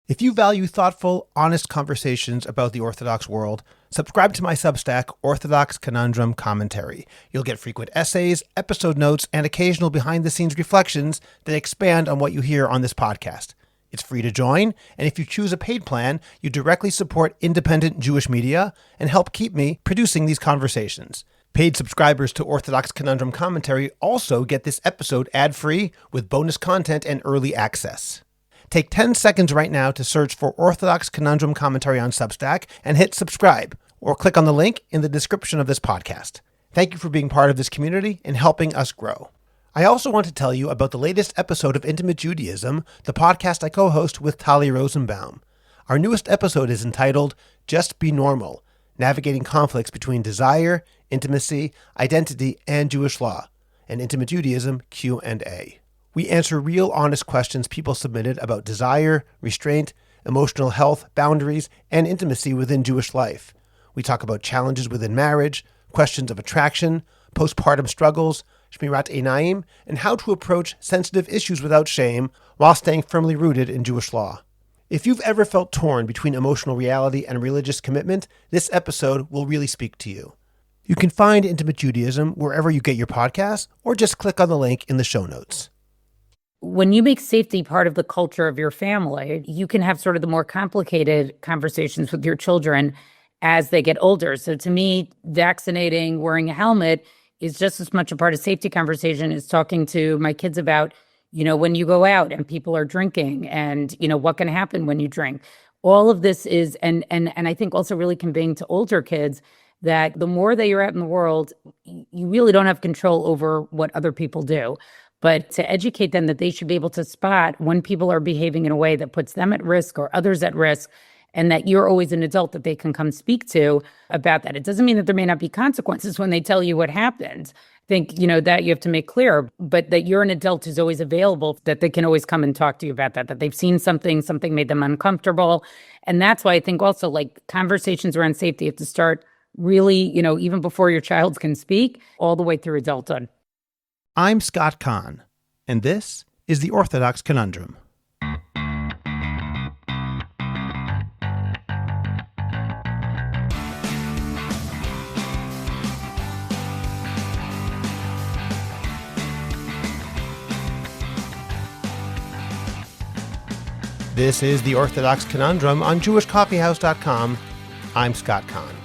If you value thoughtful, honest conversations about the Orthodox world, subscribe to my Substack, Orthodox Conundrum Commentary. You'll get frequent essays, episode notes, and occasional behind-the-scenes reflections that expand on what you hear on this podcast. It's free to join, and if you choose a paid plan, you directly support independent Jewish media and help keep me producing these conversations. Paid subscribers to Orthodox Conundrum Commentary also get this episode ad-free with bonus content and early access. Take 10 seconds right now to search for Orthodox Conundrum Commentary on Substack and hit subscribe, or click on the link in the description of this podcast. Thank you for being part of this community and helping us grow. I also want to tell you about the latest episode of Intimate Judaism, the podcast I co-host with Tali Rosenbaum. Our newest episode is entitled Just Be Normal, Navigating Conflicts Between Desire, Intimacy, Identity, and Jewish Law, an Intimate Judaism Q&A. We answer real, honest questions people submitted about desire, restraint, emotional health, boundaries, and intimacy within Jewish life. We talk about challenges within marriage, questions of attraction, postpartum struggles, Shmirat Einayim, and how to approach sensitive issues without shame while staying firmly rooted in Jewish law. If you've ever felt torn between emotional reality and religious commitment, this episode will really speak to you. You can find Intimate Judaism wherever you get your podcasts, or just click on the link in the show notes. When you make safety part of the culture of your family, you can have sort of the more complicated conversations with your children as they get older. So to me, vaccinating, wearing a helmet is just as much a part of safety conversation as talking to my kids about, when you go out and people are drinking and, what can happen when you drink. All of this is, and I think also really conveying to older kids that the more that you're out in the world, you really don't have control over what other people do. But to educate them that they should be able to spot when people are behaving in a way that puts them at risk or others at risk, and that you're always an adult that they can come speak to about that. It doesn't mean that there may not be consequences when they tell you what happened. I think, that you have to make clear, but that you're an adult who's always available, that they can always come and talk to you about that they've seen something made them uncomfortable. And that's why I think also conversations around safety have to start really, even before your child can speak, all the way through adulthood. I'm Scott Kahn, and this is the Orthodox Conundrum. This is the Orthodox Conundrum on JewishCoffeehouse.com. I'm Scott Kahn.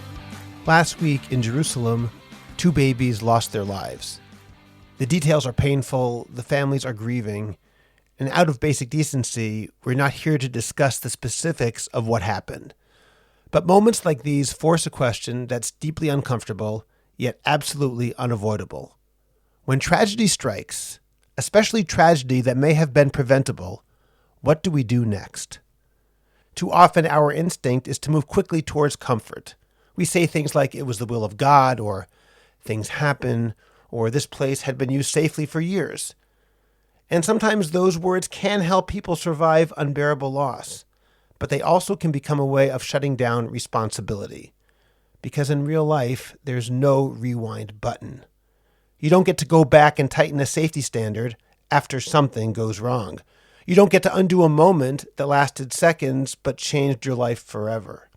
Last week in Jerusalem, 2 babies lost their lives. The details are painful, the families are grieving, and out of basic decency, we're not here to discuss the specifics of what happened. But moments like these force a question that's deeply uncomfortable, yet absolutely unavoidable. When tragedy strikes, especially tragedy that may have been preventable, what do we do next? Too often our instinct is to move quickly towards comfort. We say things like it was the will of God, or things happen, or this place had been used safely for years. And sometimes those words can help people survive unbearable loss, but they also can become a way of shutting down responsibility. Because in real life, there's no rewind button. You don't get to go back and tighten a safety standard after something goes wrong. You don't get to undo a moment that lasted seconds but changed your life forever.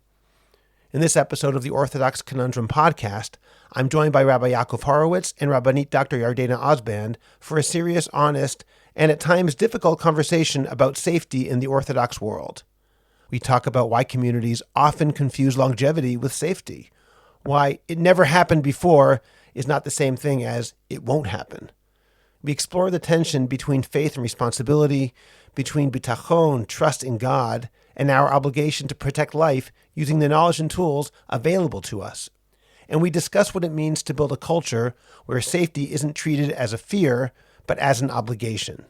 In this episode of the Orthodox Conundrum podcast, I'm joined by Rabbi Yakov Horowitz and Rabbanit Dr. Yardena Osband for a serious, honest, and at times difficult conversation about safety in the Orthodox world. We talk about why communities often confuse longevity with safety, why it never happened before is not the same thing as it won't happen. We explore the tension between faith and responsibility, between bitachon, trust in God, and our obligation to protect life using the knowledge and tools available to us. And we discuss what it means to build a culture where safety isn't treated as a fear, but as an obligation.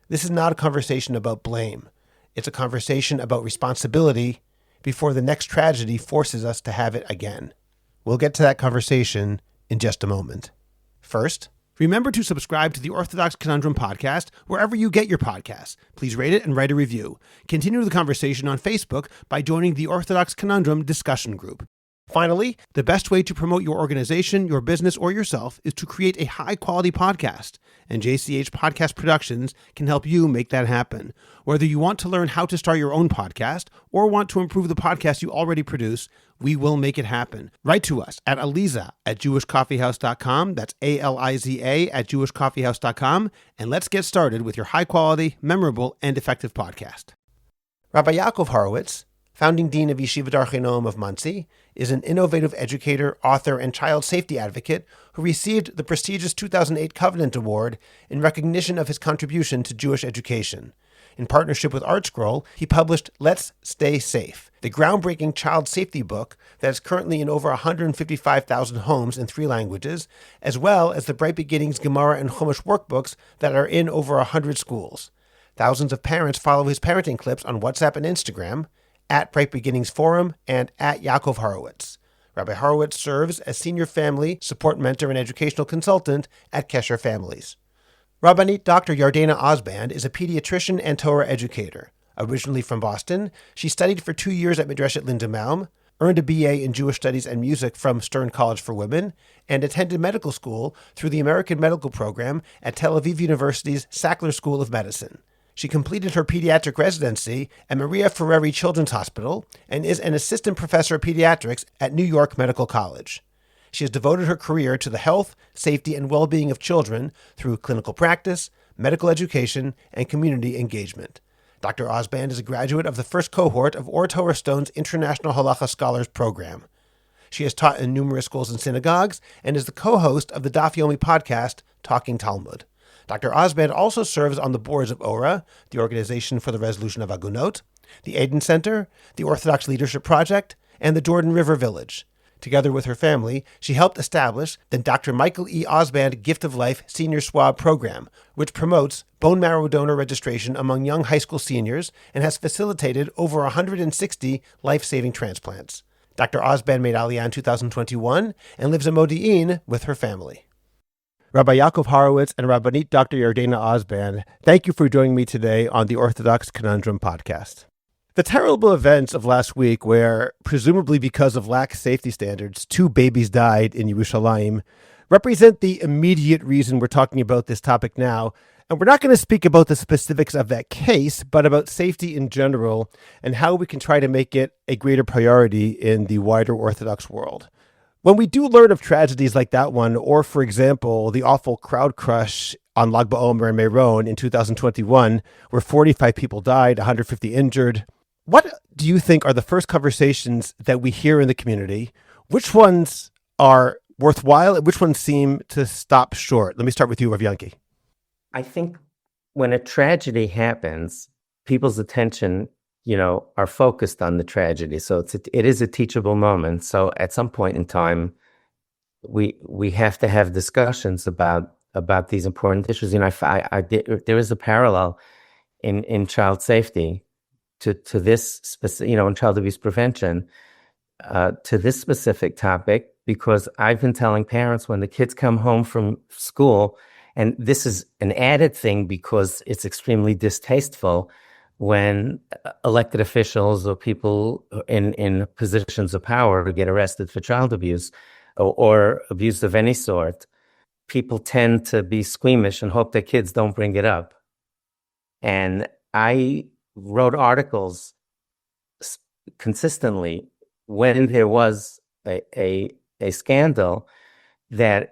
This is not a conversation about blame. It's a conversation about responsibility before the next tragedy forces us to have it again. We'll get to that conversation in just a moment. First, remember to subscribe to the Orthodox Conundrum podcast wherever you get your podcasts. Please rate it and write a review. Continue the conversation on Facebook by joining the Orthodox Conundrum discussion group. Finally, the best way to promote your organization, your business, or yourself is to create a high-quality podcast, and JCH Podcast Productions can help you make that happen. Whether you want to learn how to start your own podcast or want to improve the podcast you already produce, we will make it happen. Write to us at aliza@jewishcoffeehouse.com. That's ALIZA @jewishcoffeehouse.com. And let's get started with your high-quality, memorable, and effective podcast. Rabbi Yakov Horowitz, founding dean of Yeshivat Har Chaim of Monsey, is an innovative educator, author, and child safety advocate who received the prestigious 2008 Covenant Award in recognition of his contribution to Jewish education. In partnership with ArtScroll, he published Let's Stay Safe, the groundbreaking child safety book that is currently in over 155,000 homes in 3 languages, as well as the Bright Beginnings Gemara and Chumash workbooks that are in over 100 schools. Thousands of parents follow his parenting clips on WhatsApp and Instagram, at Bright Beginnings Forum and at Yakov Horowitz. Rabbi Horowitz serves as senior family support mentor and educational consultant at Kesher Families. Rabbanit Dr. Yardena Osband is a pediatrician and Torah educator. Originally from Boston, she studied for 2 years at Midreshet Lindenbaum, earned a BA in Jewish Studies and Music from Stern College for Women, and attended medical school through the American Medical Program at Tel Aviv University's Sackler School of Medicine. She completed her pediatric residency at Maria Ferreri Children's Hospital and is an assistant professor of pediatrics at New York Medical College. She has devoted her career to the health, safety, and well-being of children through clinical practice, medical education, and community engagement. Dr. Osband is a graduate of the first cohort of Or Torah Stone's International Halacha Scholars Program. She has taught in numerous schools and synagogues and is the co-host of the Daf Yomi podcast, Talking Talmud. Dr. Osband also serves on the boards of ORA, the Organization for the Resolution of Agunot, the Aden Center, the Orthodox Leadership Project, and the Jordan River Village. Together with her family, she helped establish the Dr. Michael E. Osband Gift of Life Senior Swab Program, which promotes bone marrow donor registration among young high school seniors and has facilitated over 160 life-saving transplants. Dr. Osband made Aliyah in 2021 and lives in Modi'in with her family. Rabbi Yakov Horowitz and Rabbanit Dr. Yardena Osband, thank you for joining me today on the Orthodox Conundrum podcast. The terrible events of last week where, presumably because of lax safety standards, 2 babies died in Yerushalayim represent the immediate reason we're talking about this topic now. And we're not going to speak about the specifics of that case, but about safety in general and how we can try to make it a greater priority in the wider Orthodox world. When we do learn of tragedies like that one, or for example, the awful crowd crush on Lag BaOmer and Meron in 2021, where 45 people died, 150 injured, what do you think are the first conversations that we hear in the community? Which ones are worthwhile and which ones seem to stop short? Let me start with you, Rav Yanki. I think when a tragedy happens, people's attention are focused on the tragedy. So it is a teachable moment. So at some point in time, we have to have discussions about these important issues. There is a parallel in child safety to this specific, in child abuse prevention, to this specific topic, because I've been telling parents when the kids come home from school, and this is an added thing because it's extremely distasteful when elected officials or people in positions of power get arrested for child abuse or abuse of any sort. People tend to be squeamish and hope their kids don't bring it up. And I wrote articles consistently when there was a scandal that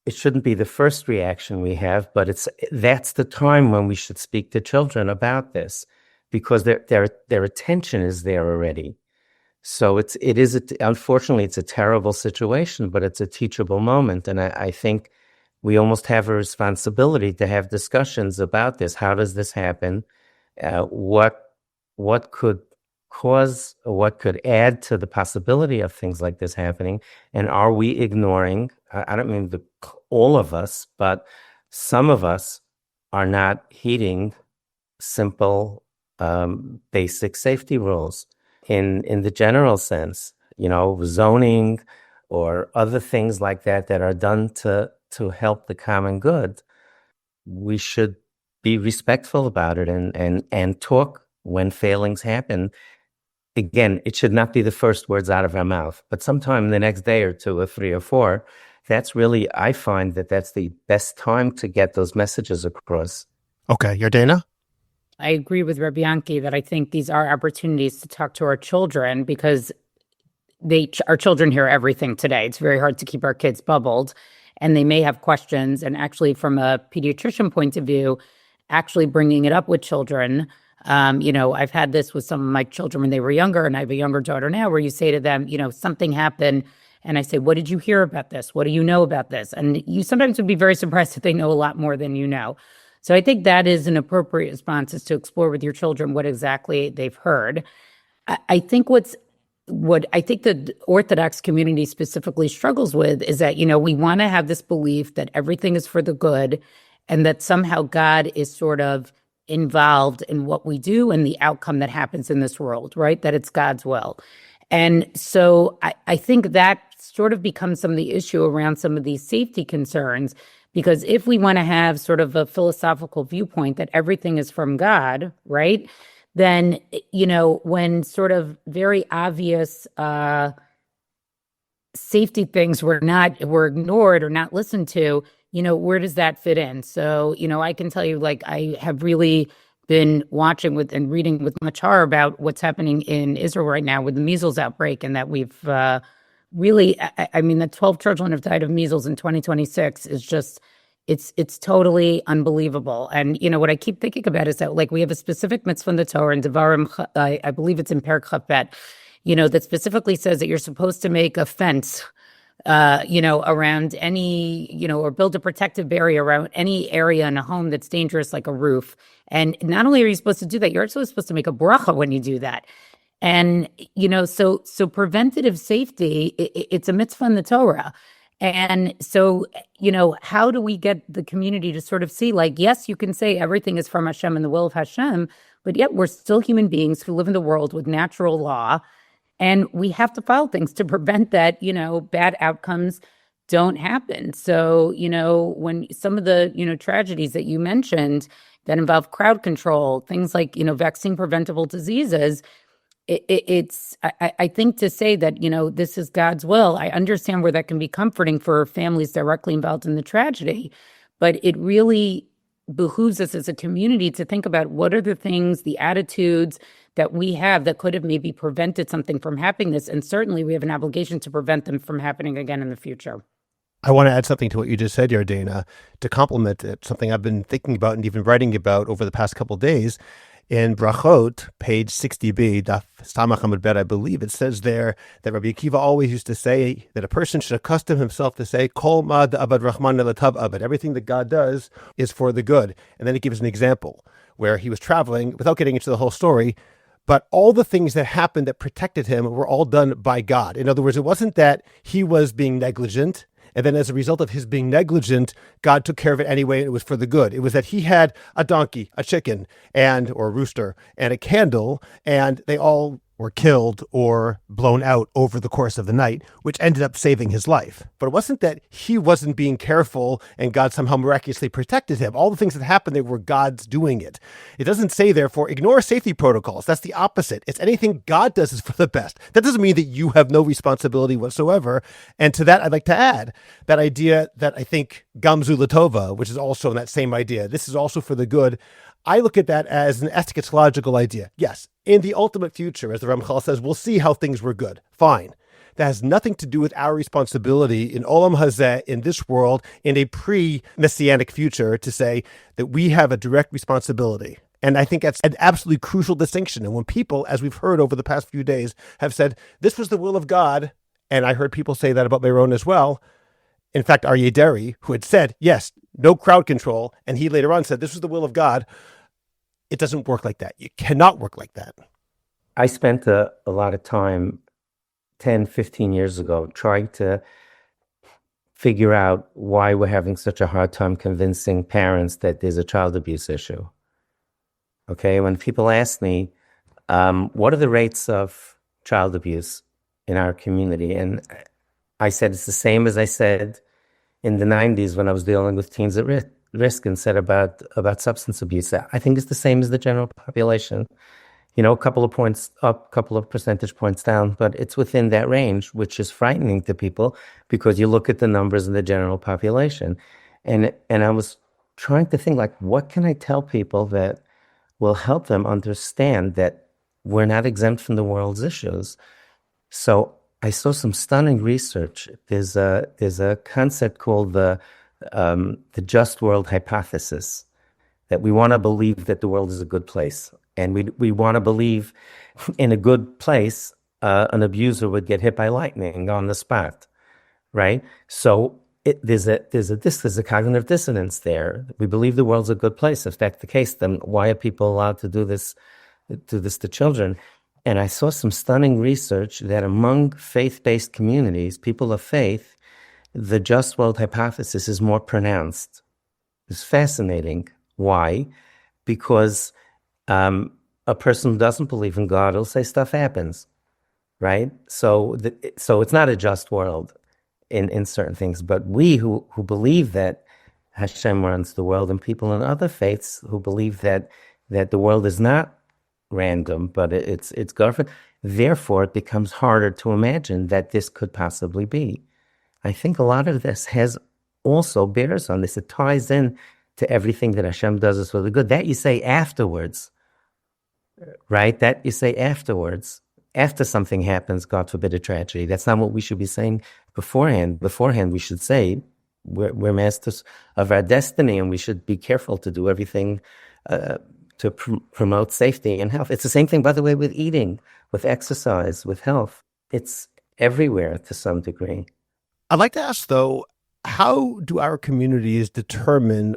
it shouldn't be the first reaction we have, but that's the time when we should speak to children about this, because their attention is there already. So unfortunately, it's a terrible situation, but it's a teachable moment. And I think we almost have a responsibility to have discussions about this. How does this happen? What could cause, or what could add to the possibility of things like this happening? And are we ignoring, I don't mean all of us, but some of us are not heeding simple, basic safety rules in the general sense, zoning or other things like that are done to help the common good. We should be respectful about it and talk when failings happen. again, it should not be the first words out of our mouth, but sometime the next day or two or three or four, that's really, I find that that's the best time to get those messages across. Okay, Yardena? I agree with Rabbi Yankee that I think these are opportunities to talk to our children because our children hear everything today. It's very hard to keep our kids bubbled, and they may have questions. And actually, from a pediatrician point of view, actually bringing it up with children. I've had this with some of my children when they were younger, and I have a younger daughter now, where you say to them, something happened. And I say, what did you hear about this? What do you know about this? And you sometimes would be very surprised if they know a lot more than you know. So I think that is an appropriate response, is to explore with your children what exactly they've heard. I think what I think the Orthodox community specifically struggles with is that, we want to have this belief that everything is for the good and that somehow God is sort of involved in what we do and the outcome that happens in this world, right? That it's God's will. And so I think that sort of becomes some of the issue around some of these safety concerns, because if we want to have sort of a philosophical viewpoint that everything is from God, right? Then, when sort of very obvious safety things were ignored or not listened to, where does that fit in? So, I can tell you, I have really been watching with and reading with much horror about what's happening in Israel right now with the measles outbreak, and that we've really, that 12 children have died of measles in 2026 is just, it's totally unbelievable. And, what I keep thinking about is that, we have a specific mitzvah in the Torah, in Devarim, I believe it's in Perek Chafet, that specifically says that you're supposed to make a fence, around any, or build a protective barrier around any area in a home that's dangerous, like a roof. And not only are you supposed to do that, you're also supposed to make a bracha when you do that. And, so preventative safety, it's a mitzvah in the Torah. And so, how do we get the community to sort of see, yes, you can say everything is from Hashem and the will of Hashem, but yet we're still human beings who live in the world with natural law. And we have to follow things to prevent that, bad outcomes don't happen. So, when some of the, tragedies that you mentioned that involve crowd control, things like, vaccine preventable diseases, I think to say that, this is God's will, I understand where that can be comforting for families directly involved in the tragedy, but it really behooves us as a community to think about what are the things, the attitudes that we have that could have maybe prevented something from happening this. And certainly we have an obligation to prevent them from happening again in the future. I want to add something to what you just said, Yardena, to complement it, something I've been thinking about and even writing about over the past couple of days. In Brachot, page 60b, Daf Samach Amud Bet, I believe it says there that Rabbi Akiva always used to say that a person should accustom himself to say, Kol ma da'abad Rahman elatav abad. Everything that God does is for the good. And then he gives an example where he was traveling, without getting into the whole story, but all the things that happened that protected him were all done by God. In other words, it wasn't that he was being negligent, and then as a result of his being negligent, God took care of it anyway, and it was for the good. It was that he had a donkey, a chicken, or a rooster, and a candle, and they all were killed or blown out over the course of the night, which ended up saving his life. But it wasn't that he wasn't being careful and God somehow miraculously protected him. All the things that happened, they were God's doing it. It doesn't say, therefore, ignore safety protocols. That's the opposite. It's anything God does is for the best. That doesn't mean that you have no responsibility whatsoever. And to that, I'd like to add that idea that I think Gamzu Latova, which is also that same idea, this is also for the good. I look at that as an eschatological idea. Yes, in the ultimate future, as the Ramchal says, we'll see how things were good. Fine. That has nothing to do with our responsibility in Olam Hazeh, in this world, in a pre-messianic future, to say that we have a direct responsibility. And I think that's an absolutely crucial distinction. And when people, as we've heard over the past few days, have said, this was the will of God, and I heard people say that about Meron as well. In fact, Aryeh Deri, who had said, yes, no crowd control, and he later on said, this was the will of God. It doesn't work like that. You cannot work like that. I spent a lot of time 10, 15 years ago trying to figure out why we're having such a hard time convincing parents that there's a child abuse issue. Okay, when people ask me, what are the rates of child abuse in our community? And I said, it's the same as I said in the 90s when I was dealing with teens at risk and said about substance abuse. I think it's the same as the general population. a couple of points up, a couple of percentage points down, but it's within that range, which is frightening to people because you look at the numbers in the general population. And I was trying to think, like, what can I tell people that will help them understand that we're not exempt from the world's issues? So I saw some stunning research. There's a concept called the just world hypothesis, that we want to believe that the world is a good place. And we want to believe in a good place, an abuser would get hit by lightning on the spot, right? So there's a cognitive dissonance there. We believe the world's a good place. If that's the case, then why are people allowed to do this to children? And I saw some stunning research that among faith-based communities, people of faith, the just world hypothesis is more pronounced. It's fascinating. Why? Because a person who doesn't believe in God will say stuff happens, right? So it's not a just world in certain things. But we who believe that Hashem runs the world, and people in other faiths who believe that the world is not random, but it's governed, therefore it becomes harder to imagine that this could possibly be. I think a lot of this also bears on this. It ties in to everything that Hashem does us for the good. That you say afterwards, right? That you say afterwards, after something happens, God forbid a tragedy. That's not what we should be saying beforehand. Beforehand, we should say we're masters of our destiny, and we should be careful to do everything to promote safety and health. It's the same thing, by the way, with eating, with exercise, with health. It's everywhere to some degree. I'd like to ask, though, how do our communities determine,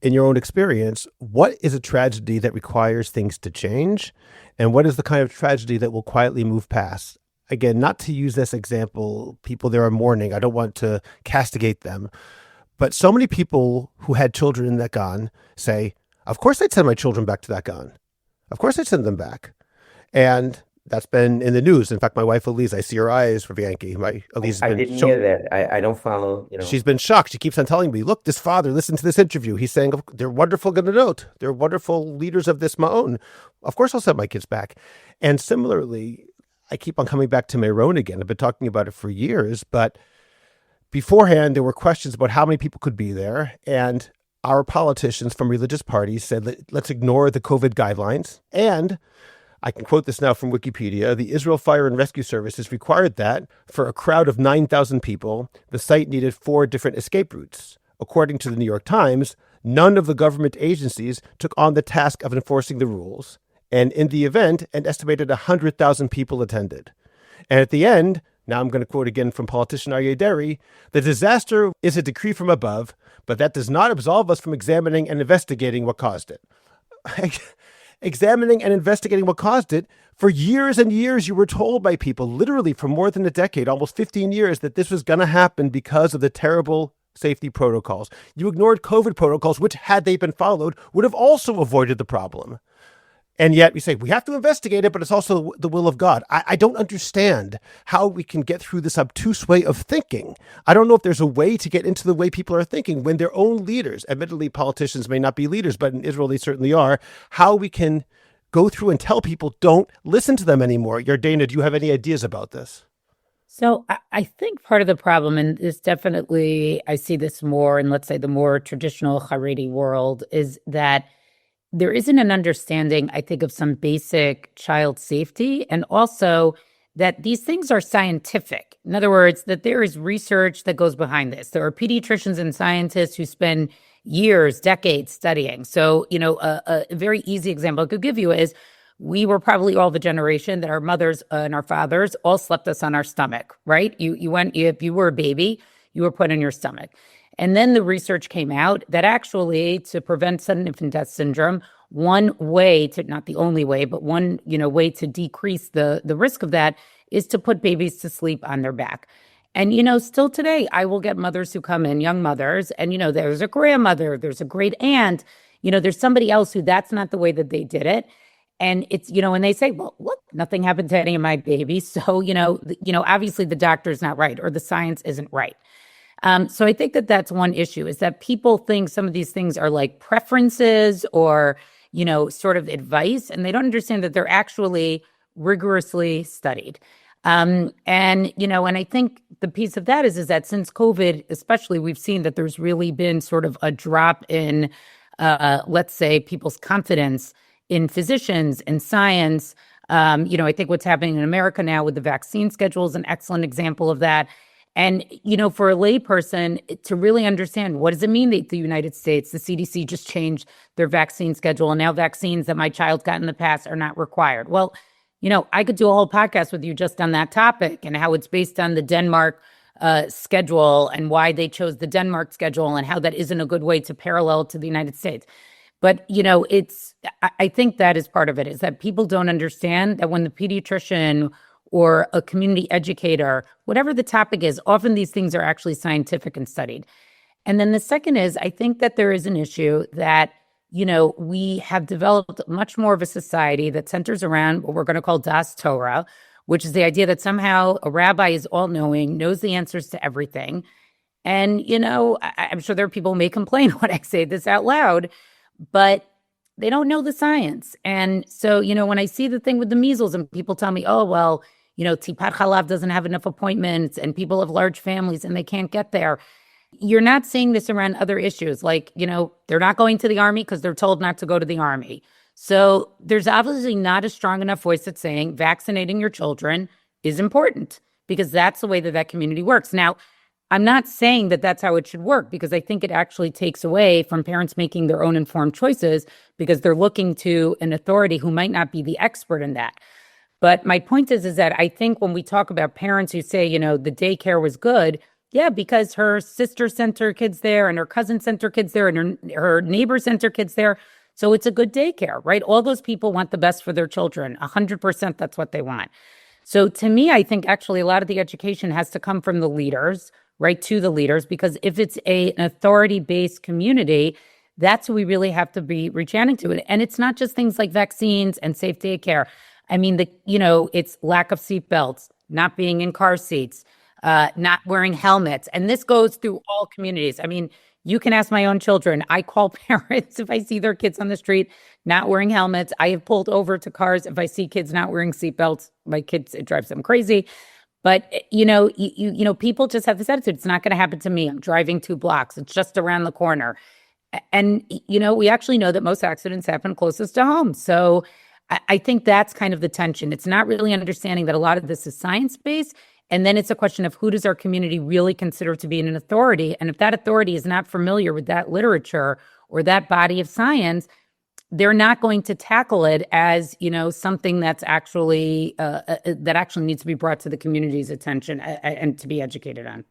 in your own experience, what is a tragedy that requires things to change, and what is the kind of tragedy that will quietly move past? Again, not to use this example, people there are mourning. I don't want to castigate them. But so many people who had children in that Gan say, of course I'd send my children back to that Gan. Of course I'd send them back. And that's been in the news. In fact, my wife, Elise, I see her eyes for Yankee. Elise I didn't hear that. I don't follow, She's been shocked. She keeps on telling me, look, this father, listen to this interview. He's saying, they're wonderful Gadonot. They're wonderful leaders of this Ma'on. Of course I'll send my kids back. And similarly, I keep on coming back to Meron again. I've been talking about it for years, but beforehand, there were questions about how many people could be there. And our politicians from religious parties said, let's ignore the COVID guidelines. And I can quote this now from Wikipedia. The Israel Fire and Rescue Services required that for a crowd of 9,000 people, the site needed 4 different escape routes. According to the New York Times, none of the government agencies took on the task of enforcing the rules. And in the event, an estimated 100,000 people attended. And at the end, now I'm going to quote again from politician Aryeh Deri, the disaster is a decree from above, but that does not absolve us from examining and investigating what caused it. Examining and investigating what caused it. For years and years, you were told by people, literally for more than a decade, almost 15 years, that this was going to happen because of the terrible safety protocols. You ignored COVID protocols, which, had they been followed, would have also avoided the problem. And yet we say, we have to investigate it, but it's also the will of God. I don't understand how we can get through this obtuse way of thinking. I don't know if there's a way to get into the way people are thinking when their own leaders, admittedly politicians may not be leaders, but in Israel they certainly are, how we can go through and tell people, don't listen to them anymore. Yardena, do you have any ideas about this? So I think part of the problem, and this definitely, I see this more in, let's say, the more traditional Haredi world, is that there isn't an understanding, I think, of some basic child safety, and also that these things are scientific. In other words, that there is research that goes behind this. There are pediatricians and scientists who spend years, decades studying. So, a very easy example I could give you is we were probably all the generation that our mothers and our fathers all slept us on our stomach, right? If you were a baby, you were put on your stomach. And then the research came out that actually, to prevent sudden infant death syndrome, one way to, not the only way, but one way to decrease the risk of that is to put babies to sleep on their back. And, still today, I will get mothers who come in, young mothers, and, there's a grandmother, there's a great aunt, there's somebody else who that's not the way that they did it. And it's, and they say, well, look, nothing happened to any of my babies. So, obviously the doctor's not right or the science isn't right. So I think that that's one issue, is that people think some of these things are like preferences or, sort of advice, and they don't understand that they're actually rigorously studied. And I think the piece of that is that since COVID, especially, we've seen that there's really been sort of a drop in, let's say, people's confidence in physicians and science. I think what's happening in America now with the vaccine schedule is an excellent example of that. And, for a layperson to really understand, what does it mean that the United States, the CDC just changed their vaccine schedule, and now vaccines that my child got in the past are not required? Well, I could do a whole podcast with you just on that topic and how it's based on the Denmark schedule and why they chose the Denmark schedule and how that isn't a good way to parallel to the United States. But, I think that is part of it, is that people don't understand that when the pediatrician or a community educator, whatever the topic is, often these things are actually scientific and studied. And then the second is, I think that there is an issue that, we have developed much more of a society that centers around what we're going to call Das Torah, which is the idea that somehow a rabbi is all-knowing, knows the answers to everything. And, I'm sure there are people who may complain when I say this out loud, but they don't know the science. And so, when I see the thing with the measles and people tell me, oh, well, Tipat Chalav doesn't have enough appointments and people have large families and they can't get there. You're not seeing this around other issues. Like, they're not going to the army because they're told not to go to the army. So there's obviously not a strong enough voice that's saying vaccinating your children is important, because that's the way that community works. Now, I'm not saying that that's how it should work, because I think it actually takes away from parents making their own informed choices because they're looking to an authority who might not be the expert in that. But my point is that I think when we talk about parents who say, the daycare was good, yeah, because her sister sent her kids there and her cousin sent her kids there and her neighbor sent her kids there. So it's a good daycare, right? All those people want the best for their children. 100% that's what they want. So to me, I think actually a lot of the education has to come from the leaders, right, to the leaders, because if it's an authority-based community, that's who we really have to be reaching to. And it's not just things like vaccines and safe daycare. I mean, it's lack of seatbelts, not being in car seats, not wearing helmets. And this goes through all communities. I mean, you can ask my own children. I call parents if I see their kids on the street not wearing helmets. I have pulled over to cars if I see kids not wearing seatbelts. My kids, it drives them crazy. But, people just have this attitude. It's not going to happen to me. I'm driving 2 blocks. It's just around the corner. And, we actually know that most accidents happen closest to home. So I think that's kind of the tension. It's not really understanding that a lot of this is science-based. And then it's a question of who does our community really consider to be an authority? And if that authority is not familiar with that literature or that body of science, they're not going to tackle it as, something that's actually that actually needs to be brought to the community's attention and to be educated on.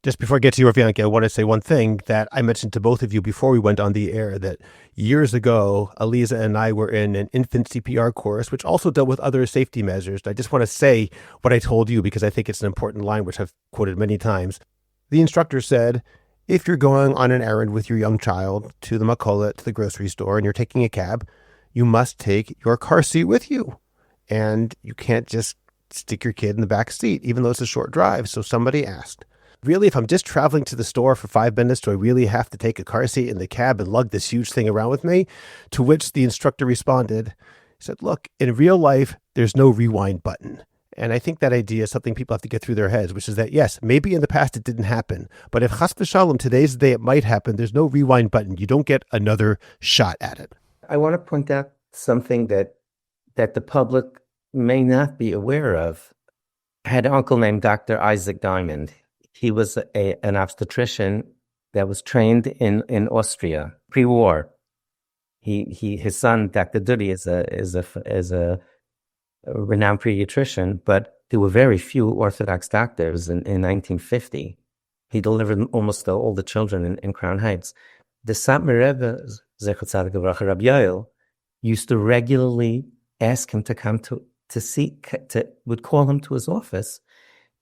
Just before I get to you, Rav, I want to say one thing that I mentioned to both of you before we went on the air, that years ago, Aliza and I were in an infant CPR course, which also dealt with other safety measures. I just want to say what I told you because I think it's an important line, which I've quoted many times. The instructor said, if you're going on an errand with your young child to the makolet, to the grocery store, and you're taking a cab, you must take your car seat with you. And you can't just stick your kid in the back seat, even though it's a short drive. So somebody asked, really, if I'm just traveling to the store for 5 minutes, do I really have to take a car seat in the cab and lug this huge thing around with me? To which the instructor responded, he said, look, in real life, there's no rewind button. And I think that idea is something people have to get through their heads, which is that, yes, maybe in the past it didn't happen, but if chas v'shalom, today's the day it might happen, there's no rewind button. You don't get another shot at it. I want to point out something that the public may not be aware of. I had an uncle named Dr. Isaac Diamond. He was an obstetrician that was trained in Austria pre-war. His son, Dr. Dudi, is a renowned pediatrician, but there were very few Orthodox doctors in 1950. He delivered almost all the children in Crown Heights. The Satmar Rebbe, Zecher Tzaddik Livracha, Rabbi Yoel, used to regularly ask him to come would call him to his office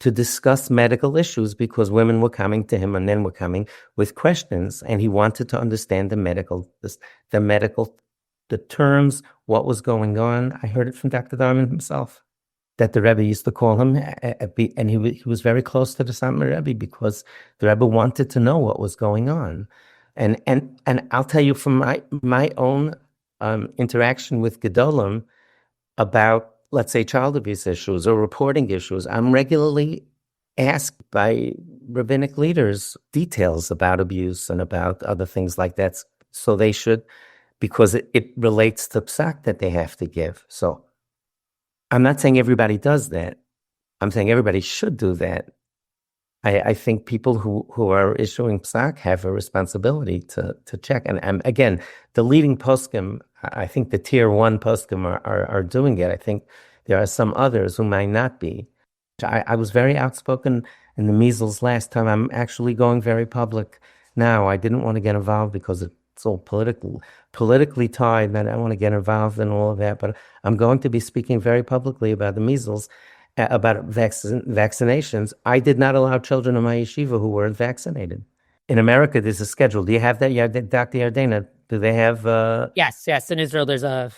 to discuss medical issues, because women were coming to him and men were coming with questions, and he wanted to understand the terms, what was going on. I heard it from Dr. Diamond himself, that the Rebbe used to call him, and he was very close to the Satmar Rebbe because the Rebbe wanted to know what was going on. And I'll tell you from my own interaction with Gedolim about, let's say, child abuse issues or reporting issues, I'm regularly asked by rabbinic leaders details about abuse and about other things like that. So they should, because it relates to psak that they have to give. So I'm not saying everybody does that. I'm saying everybody should do that. I think people who are issuing psak have a responsibility to check. And again, the leading poskim, I think the tier 1 poskim are doing it. I think there are some others who might not be. I was very outspoken in the measles last time. I'm actually going very public now. I didn't want to get involved because it's all politically tied, and I don't want to get involved in all of that. But I'm going to be speaking very publicly about the measles, about vaccinations. I did not allow children in my yeshiva who weren't vaccinated. In America, there's a schedule. Do you have that? Yeah, Dr. Yardena, do they have? Yes. In Israel, there's a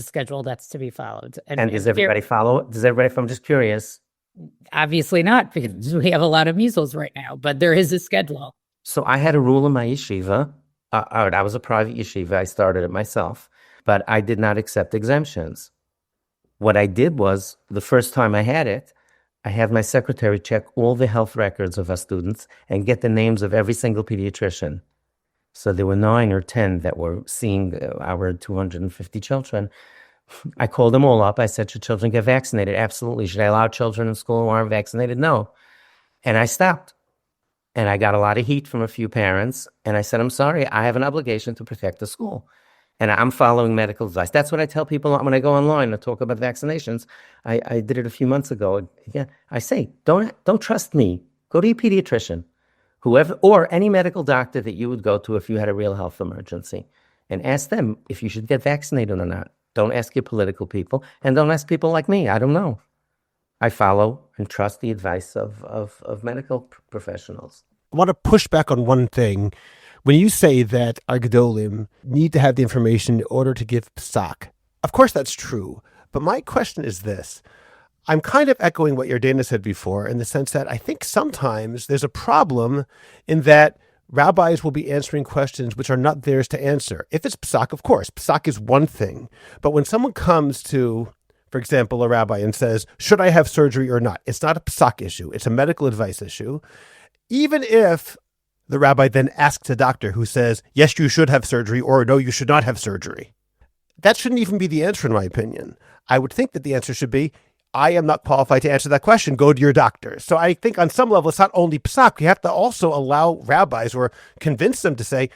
schedule that's to be followed. And does everybody follow it? Does everybody? I'm just curious. Obviously not, because we have a lot of measles right now, but there is a schedule. So I had a rule in my yeshiva. I was a private yeshiva. I started it myself, but I did not accept exemptions. What I did was, the first time I had it, I had my secretary check all the health records of our students and get the names of every single pediatrician. So there were 9 or 10 that were seeing our 250 children. I called them all up. I said, should children get vaccinated? Absolutely. Should I allow children in school who aren't vaccinated? No. And I stopped. And I got a lot of heat from a few parents. And I said, I'm sorry, I have an obligation to protect the school. And I'm following medical advice. That's what I tell people when I go online to talk about vaccinations. I did it a few months ago. Yeah, I say, don't trust me. Go to your pediatrician, whoever, or any medical doctor that you would go to if you had a real health emergency, and ask them if you should get vaccinated or not. Don't ask your political people, and don't ask people like me. I don't know. I follow and trust the advice of medical professionals. I want to push back on one thing. When you say that our Gedolim need to have the information in order to give psak, of course that's true. But my question is this. I'm kind of echoing what Yardena said before, in the sense that I think sometimes there's a problem in that rabbis will be answering questions which are not theirs to answer. If it's psak, of course, psak is one thing. But when someone comes to, for example, a rabbi and says, should I have surgery or not? It's not a psak issue. It's a medical advice issue. Even if the rabbi then asks a doctor who says, yes, you should have surgery, or no, you should not have surgery. That shouldn't even be the answer, in my opinion. I would think that the answer should be, I am not qualified to answer that question. Go to your doctor. So I think on some level, it's not only psak. We have to also allow rabbis or convince them to say,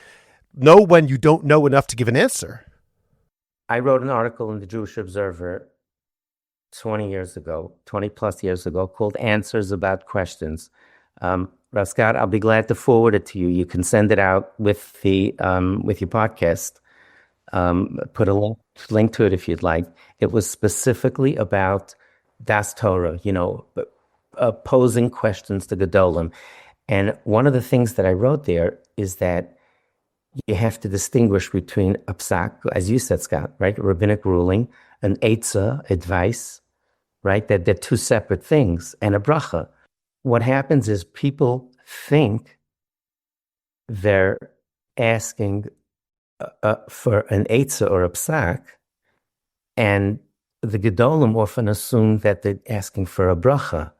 know when you don't know enough to give an answer. I wrote an article in the Jewish Observer 20 plus years ago, called Answers About Questions. Rav Scott, I'll be glad to forward it to you. You can send it out with your podcast. Put a link to it if you'd like. It was specifically about Das Torah, posing questions to Gedolim. And one of the things that I wrote there is that you have to distinguish between a psak, as you said, Scott, right? A rabbinic ruling, an eitzah, advice, right? That they're two separate things, and a bracha. What happens is people think they're asking for an eitzah or a psak, and the Gedolim often assume that they're asking for a bracha.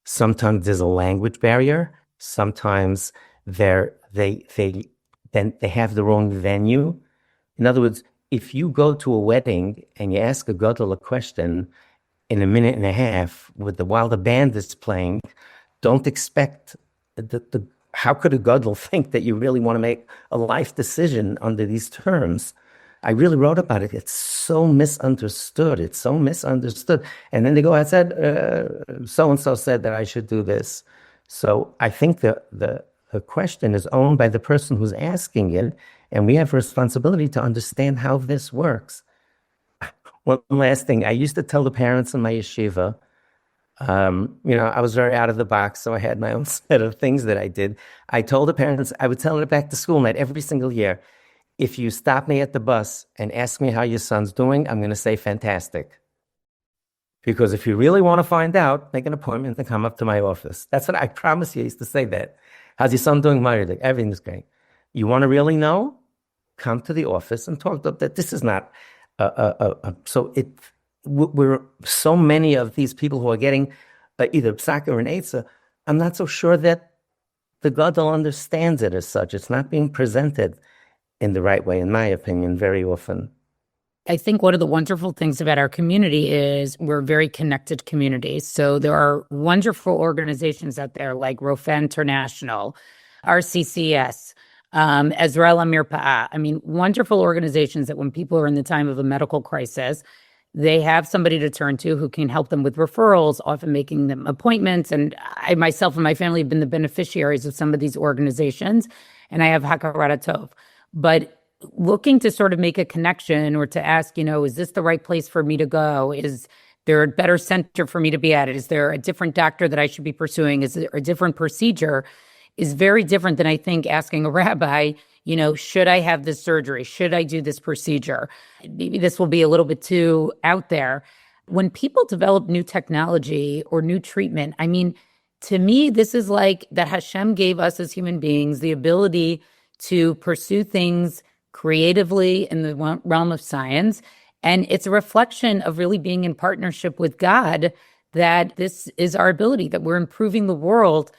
Sometimes there's a language barrier. Sometimes they have the wrong venue. In other words, if you go to a wedding and you ask a gadol a question in a minute and a half while the band is playing, don't expect how could a gadol think that you really want to make a life decision under these terms? I really wrote about it. It's so misunderstood. And then they go outside, so-and-so said that I should do this. So I think the question is owned by the person who's asking it, and we have a responsibility to understand how this works. One last thing. I used to tell the parents in my yeshiva, I was very out of the box, so I had my own set of things that I did. I told the parents, I would tell it back to school night every single year. If you stop me at the bus and ask me how your son's doing, I'm going to say fantastic. Because if you really want to find out, make an appointment and come up to my office. That's what I promise you. I used to say that. How's your son doing? Everything's great. You want to really know? come to the office and talk about that. This is not we're so many of these people who are getting either psak or an eitzah. I'm not so sure that the gadol understands it as such. It's not being presented in the right way, in my opinion, very often. I think one of the wonderful things about our community is we're a very connected community. So there are wonderful organizations out there like Rofeh International, RCCS, Azrael Amirpa'ah. I mean, wonderful organizations that when people are in the time of a medical crisis, they have somebody to turn to who can help them with referrals, often making them appointments. And I myself and my family have been the beneficiaries of some of these organizations, and I have Hakarat Tov. But looking to sort of make a connection or to ask, is this the right place for me to go? Is there a better center for me to be at? Is there a different doctor that I should be pursuing? Is there a different procedure? Is very different than I think asking a rabbi, should I have this surgery? Should I do this procedure? Maybe this will be a little bit too out there. When people develop new technology or new treatment, I mean, to me, this is like that Hashem gave us as human beings the ability to pursue things creatively in the realm of science. And it's a reflection of really being in partnership with God, that this is our ability, that we're improving the world,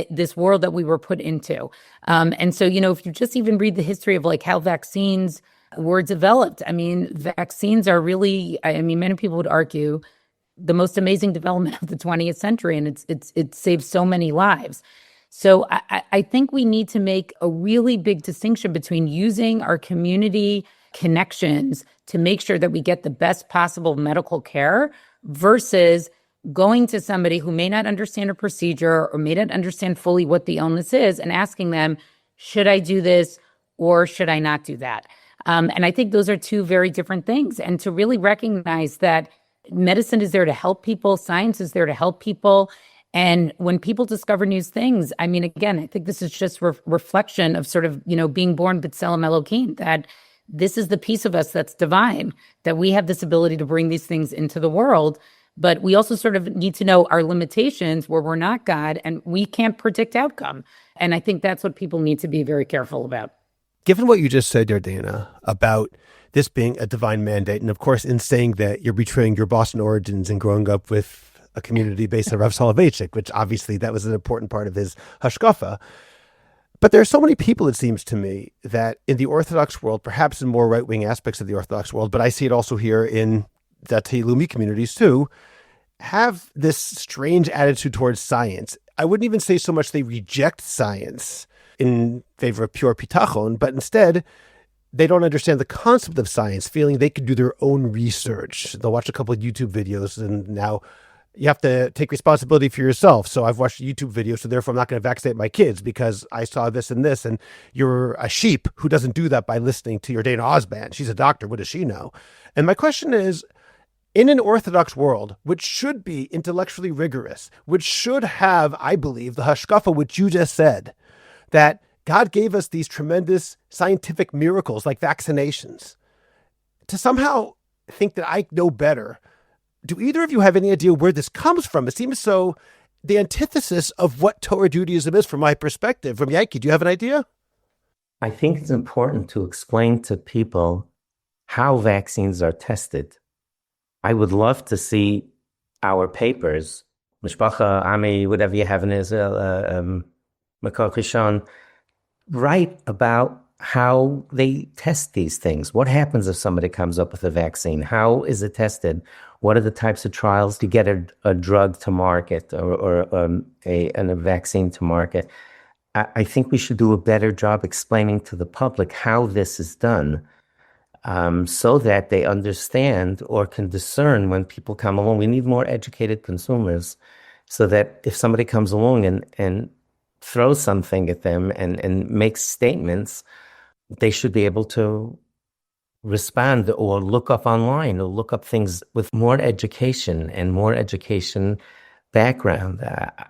this world that we were put into. And so, if you just even read the history of like how vaccines were developed, I mean, vaccines are really, many people would argue the most amazing development of the 20th century, and it saved so many lives. So I think we need to make a really big distinction between using our community connections to make sure that we get the best possible medical care versus going to somebody who may not understand a procedure or may not understand fully what the illness is and asking them, should I do this or should I not do that? And I think those are two very different things. And to really recognize that medicine is there to help people, science is there to help people. And when people discover new things, I mean, again, I think this is just reflection of sort of, being born b'tselem Elohim, that this is the piece of us that's divine, that we have this ability to bring these things into the world. But we also sort of need to know our limitations where we're not God and we can't predict outcome. And I think that's what people need to be very careful about. Given what you just said, Yardena, about this being a divine mandate, and of course, in saying that you're betraying your Boston origins and growing up with a community based on Rav Soloveitchik, which obviously that was an important part of his hashkafa. But there are so many people, it seems to me, that in the Orthodox world, perhaps in more right-wing aspects of the Orthodox world, but I see it also here in the Lumi communities too, have this strange attitude towards science. I wouldn't even say so much they reject science in favor of pure pitachon, but instead they don't understand the concept of science, feeling they could do their own research. They'll watch a couple of YouTube videos and now you have to take responsibility for yourself. So I've watched a YouTube video, so therefore I'm not going to vaccinate my kids because I saw this and this. And you're a sheep who doesn't do that by listening to Yardena Osband. She's a doctor. What does she know? And my question is, in an Orthodox world, which should be intellectually rigorous, which should have, I believe, the hashkafa, which you just said, that God gave us these tremendous scientific miracles like vaccinations, to somehow think that I know better. Do either of you have any idea where this comes from? It seems so the antithesis of what Torah Judaism is from my perspective. From Yaiki, do you have an idea? I think it's important to explain to people how vaccines are tested. I would love to see our papers, Mishpacha, Ami, whatever you have in Israel, Makar Kishon, write about how they test these things. What happens if somebody comes up with a vaccine? How is it tested? What are the types of trials to get a drug to market or a vaccine to market? I think we should do a better job explaining to the public how this is done, so that they understand or can discern when people come along. We need more educated consumers so that if somebody comes along and throws something at them and makes statements, they should be able to respond or look up online or look up things with more education and more education background.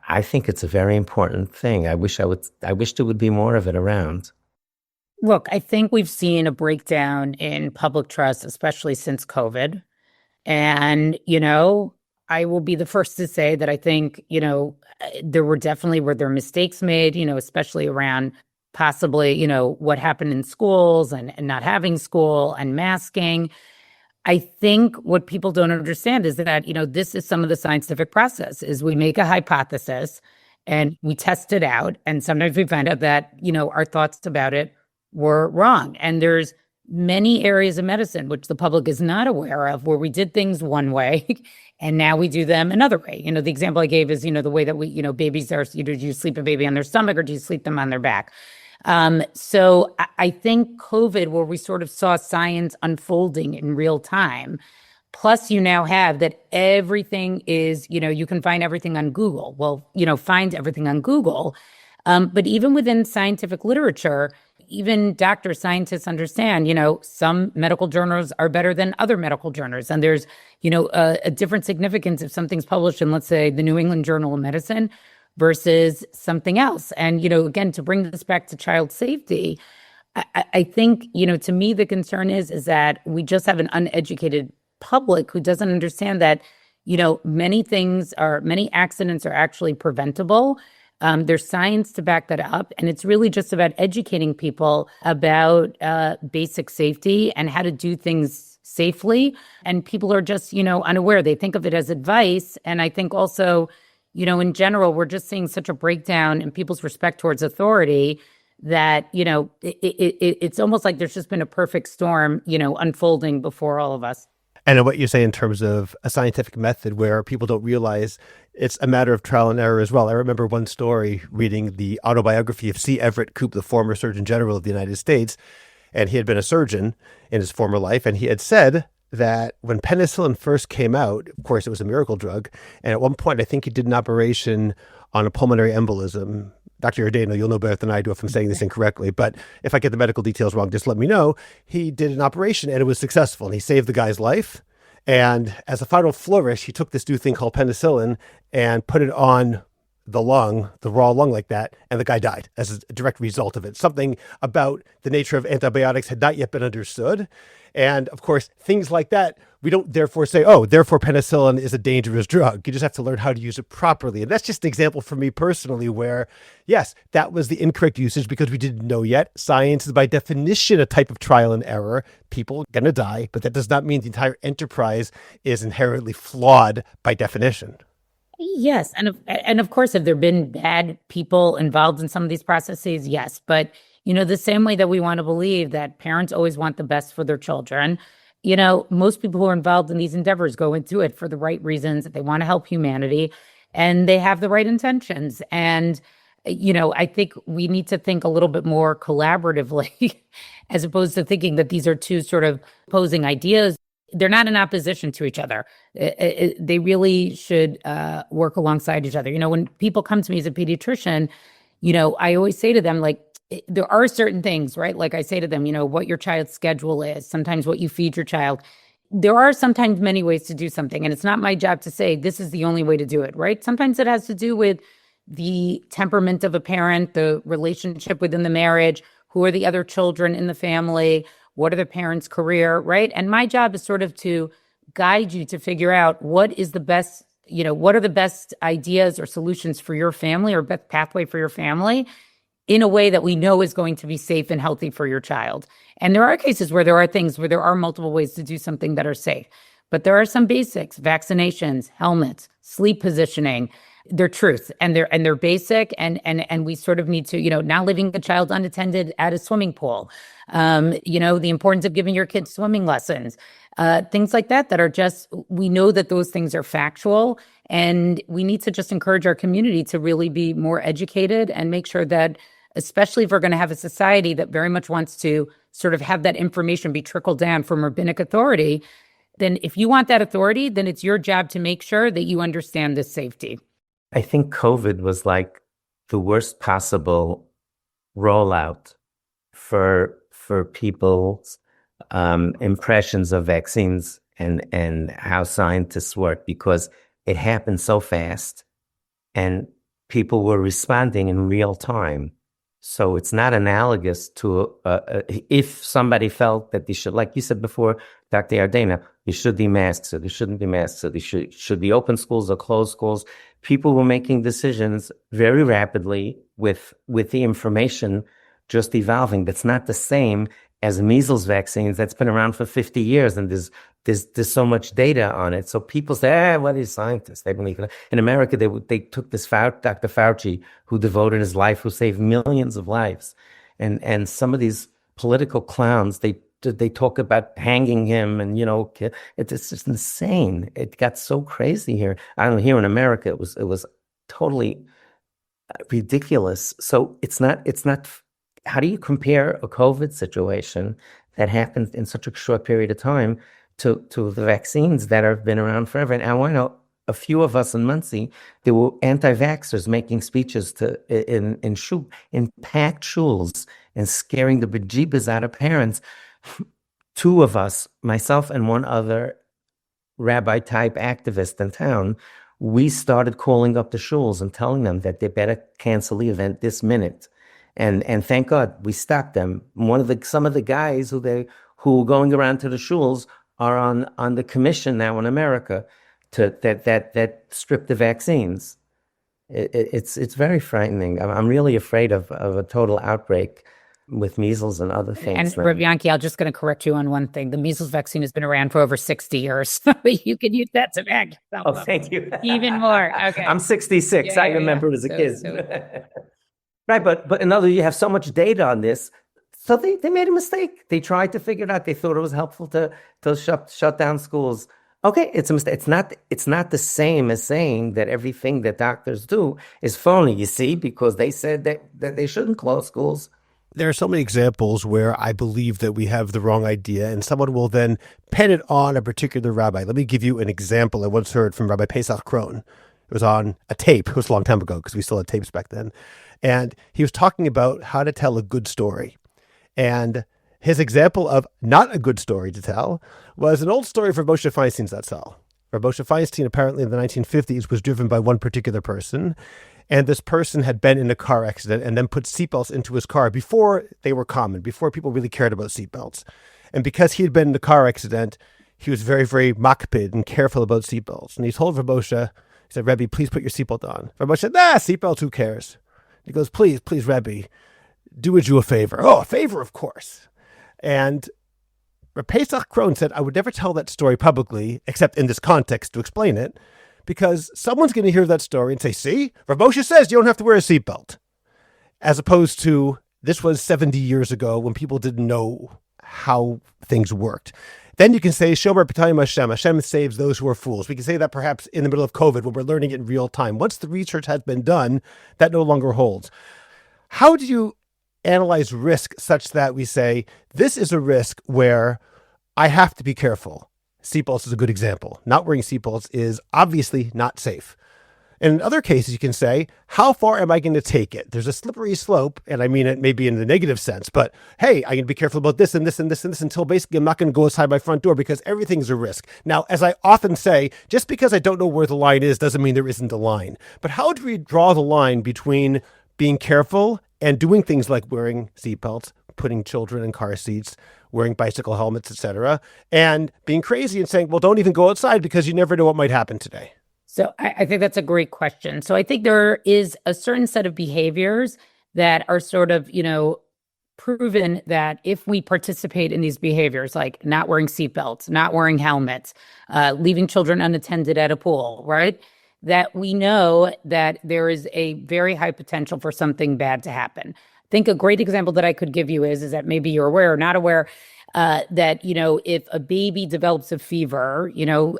I think it's a very important thing. I wish there would be more of it around. Look, I think we've seen a breakdown in public trust, especially since COVID. And, I will be the first to say that I think, there were mistakes made, especially around possibly, what happened in schools and not having school and masking. I think what people don't understand is that, this is some of the scientific process is we make a hypothesis and we test it out. And sometimes we find out that, our thoughts about it were wrong. And there's many areas of medicine, which the public is not aware of, where we did things one way and now we do them another way. The example I gave is, the way that we, babies are, do you sleep a baby on their stomach or do you sleep them on their back? So I think COVID, where we sort of saw science unfolding in real time, plus you now have that everything is, you can find everything on Google. Well, find everything on Google. But even within scientific literature, even doctors, scientists understand, some medical journals are better than other medical journals. And there's, a different significance if something's published in, let's say, the New England Journal of Medicine versus something else. And, again, to bring this back to child safety, I think, to me, the concern is that we just have an uneducated public who doesn't understand that, many accidents are actually preventable. There's science to back that up. And it's really just about educating people about basic safety and how to do things safely. And people are just, unaware. They think of it as advice. And I think also, in general, we're just seeing such a breakdown in people's respect towards authority that, it's almost like there's just been a perfect storm, unfolding before all of us. And what you say in terms of a scientific method where people don't realize it's a matter of trial and error as well. I remember one story reading the autobiography of C. Everett Koop, the former Surgeon General of the United States. And he had been a surgeon in his former life. And he had said that when penicillin first came out, of course, it was a miracle drug. And at one point, I think he did an operation on a pulmonary embolism. Dr. Ordeno, you'll know better than I do if I'm saying this incorrectly. But if I get the medical details wrong, just let me know. He did an operation and it was successful. And he saved the guy's life. And as a final flourish, he took this new thing called penicillin and put it on the lung, the raw lung like that, and the guy died as a direct result of it. Something about the nature of antibiotics had not yet been understood. And of course, things like that, we don't therefore say, oh, therefore penicillin is a dangerous drug. You just have to learn how to use it properly. And that's just an example for me personally where, yes, that was the incorrect usage because we didn't know yet. Science is by definition a type of trial and error. People are going to die, but that does not mean the entire enterprise is inherently flawed by definition. Yes. And of course, have there been bad people involved in some of these processes? Yes. But, the same way that we want to believe that parents always want the best for their children, most people who are involved in these endeavors go into it for the right reasons. They want to help humanity and they have the right intentions. And, I think we need to think a little bit more collaboratively as opposed to thinking that these are two sort of opposing ideas. They're not in opposition to each other. They really should work alongside each other. When people come to me as a pediatrician, I always say to them, like, there are certain things, right? Like I say to them, what your child's schedule is, sometimes what you feed your child. There are sometimes many ways to do something. And it's not my job to say, this is the only way to do it, right? Sometimes it has to do with the temperament of a parent, the relationship within the marriage, who are the other children in the family, what are the parents' career, right? And my job is sort of to guide you to figure out what are the best ideas or solutions for your family or best pathway for your family in a way that we know is going to be safe and healthy for your child. And there are cases where there are things where there are multiple ways to do something that are safe. But there are some basics, vaccinations, helmets, sleep positioning. They're truth and they're basic and we sort of need to, not leaving a child unattended at a swimming pool. The importance of giving your kids swimming lessons, things like that are just, we know that those things are factual and we need to just encourage our community to really be more educated and make sure that, especially if we're going to have a society that very much wants to sort of have that information be trickled down from rabbinic authority, then if you want that authority, then it's your job to make sure that you understand this safety. I think COVID was like the worst possible rollout for people's impressions of vaccines and how scientists work, because it happened so fast and people were responding in real time. So it's not analogous to if somebody felt that they should, like you said before, Dr. Ordeno, you should be masked, so there shouldn't be masks, so they should be open schools or closed schools. People were making decisions very rapidly with the information just evolving. That's not the same as measles vaccines that's been around for 50 years, and there's so much data on it. So people say, what are scientists? They believe in it. In America, they took this Dr. Fauci, who devoted his life, who saved millions of lives, and some of these political clowns, they talk about hanging him, and it's just insane. It got so crazy here. I don't know, here in America, it was totally ridiculous. So it's not. How do you compare a COVID situation that happened in such a short period of time to the vaccines that have been around forever? And I know a few of us in Muncie, there were anti-vaxxers making speeches in packed shuls and scaring the bejeebas out of parents. Two of us, myself and one other rabbi-type activist in town, we started calling up the shuls and telling them that they better cancel the event this minute. And thank God we stopped them. Some of the guys who were going around to the shuls are on the commission now in America that strip the vaccines. It's very frightening. I'm really afraid of a total outbreak with measles and other things. And Rabbi, I'm just going to correct you on one thing. The measles vaccine has been around for over 60 years. You can use that to back yourself up. Thank you. Even more. Okay. I'm 66. I remember it as a kid. Right, but in other words, you have so much data on this. So they made a mistake. They tried to figure it out. They thought it was helpful to shut down schools. Okay, it's a mistake. It's not the same as saying that everything that doctors do is phony, you see, because they said that they shouldn't close schools. There are so many examples where I believe that we have the wrong idea, and someone will then pen it on a particular rabbi. Let me give you an example I once heard from Rabbi Pesach Krohn. It was on a tape. It was a long time ago because we still had tapes back then. And he was talking about how to tell a good story. And his example of not a good story to tell was an old story for Moshe Feinstein's Zatzal. Moshe Feinstein, apparently in the 1950s, was driven by one particular person. And this person had been in a car accident and then put seatbelts into his car before they were common, before people really cared about seatbelts. And because he had been in a car accident, he was very, very makpid and careful about seatbelts. And he told Moshe, he said, Rabbi, please put your seatbelt on. Rabbi said, seatbelts, who cares? He goes, please, Rabbi, do a Jew a favor. Oh, a favor, of course. And Pesach Krohn said, I would never tell that story publicly, except in this context to explain it, because someone's going to hear that story and say, see, Rav Moshe says you don't have to wear a seatbelt. As opposed to, this was 70 years ago when people didn't know how things worked. Then you can say, Shomer B'tayim Hashem. Hashem saves those who are fools. We can say that perhaps in the middle of COVID when we're learning it in real time. Once the research has been done, that no longer holds. How do you analyze risk such that we say, this is a risk where I have to be careful? Seatbelts is a good example. Not wearing seatbelts is obviously not safe. And in other cases, you can say, how far am I going to take it? There's a slippery slope, and I mean it maybe in the negative sense, but hey, I'm going to be careful about this and this and this and this until basically I'm not going to go outside my front door because everything's a risk. Now, as I often say, just because I don't know where the line is doesn't mean there isn't a line. But how do we draw the line between being careful and doing things like wearing seatbelts, putting children in car seats, wearing bicycle helmets, etc., and being crazy and saying, well, don't even go outside because you never know what might happen today? So I think that's a great question. So I think there is a certain set of behaviors that are sort of, proven that if we participate in these behaviors, like not wearing seatbelts, not wearing helmets, leaving children unattended at a pool, right? That we know that there is a very high potential for something bad to happen. I think a great example that I could give you is that maybe you're aware or not aware that, if a baby develops a fever,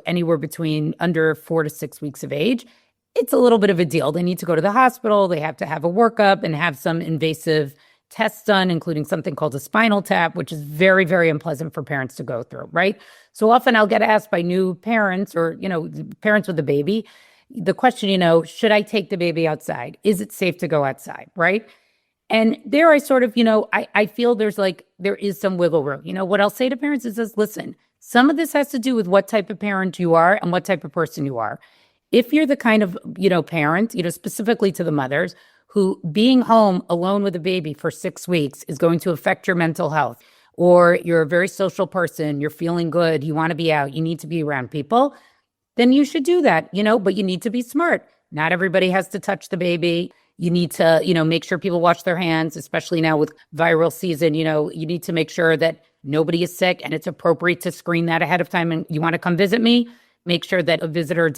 anywhere between under 4 to 6 weeks of age, it's a little bit of a deal. They need to go to the hospital. They have to have a workup and have some invasive tests done, including something called a spinal tap, which is very, very unpleasant for parents to go through, right? So often I'll get asked by new parents or, parents with a baby, the question, should I take the baby outside? Is it safe to go outside, right? And there I sort of, I feel there is some wiggle room. What I'll say to parents is listen, some of this has to do with what type of parent you are and what type of person you are. If you're the kind of, parent, specifically to the mothers, who being home alone with a baby for 6 weeks is going to affect your mental health, or you're a very social person, you're feeling good, you want to be out, you need to be around people, then you should do that, but you need to be smart. Not everybody has to touch the baby. You need to, make sure people wash their hands, especially now with viral season. You need to make sure that nobody is sick, and it's appropriate to screen that ahead of time. And you want to come visit me, make sure that a visitor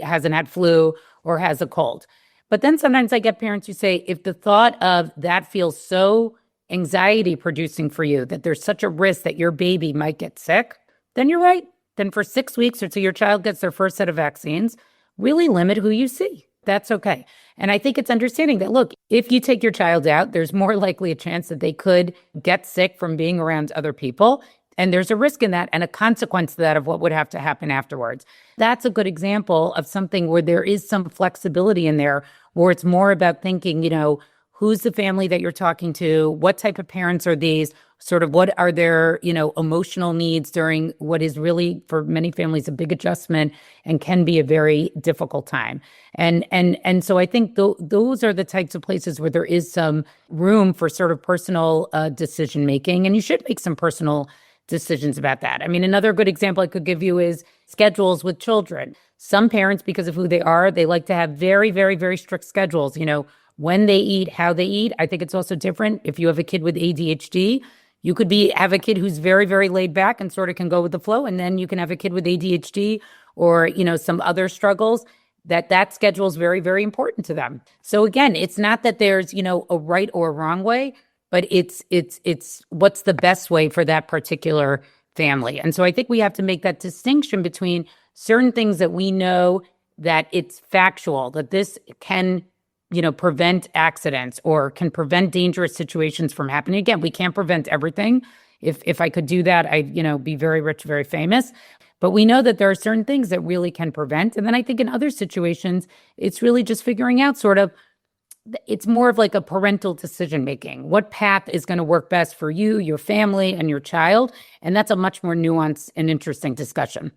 hasn't had flu or has a cold. But then sometimes I get parents who say, if the thought of that feels so anxiety producing for you, that there's such a risk that your baby might get sick, then you're right. Then for 6 weeks or till your child gets their first set of vaccines, really limit who you see. That's okay. And I think it's understanding that, look, if you take your child out, there's more likely a chance that they could get sick from being around other people. And there's a risk in that and a consequence to that of what would have to happen afterwards. That's a good example of something where there is some flexibility in there, where it's more about thinking, who's the family that you're talking to? What type of parents are these? Sort of what are their, emotional needs during what is really, for many families, a big adjustment and can be a very difficult time. And so I think those are the types of places where there is some room for sort of personal decision making, and you should make some personal decisions about that. I mean, another good example I could give you is schedules with children. Some parents, because of who they are, they like to have very, very, very strict schedules, when they eat, how they eat. I think it's also different if you have a kid with ADHD. You could have a kid who's very, very laid back and sort of can go with the flow. And then you can have a kid with ADHD or, some other struggles that schedule is very, very important to them. So again, it's not that there's, a right or a wrong way, but it's what's the best way for that particular family. And so I think we have to make that distinction between certain things that we know that it's factual, that this can prevent accidents or can prevent dangerous situations from happening. Again, we can't prevent everything. If I could do that, I'd, be very rich, very famous. But we know that there are certain things that really can prevent. And then I think in other situations, it's really just figuring out it's more of like a parental decision making. What path is going to work best for you, your family, and your child? And that's a much more nuanced and interesting discussion.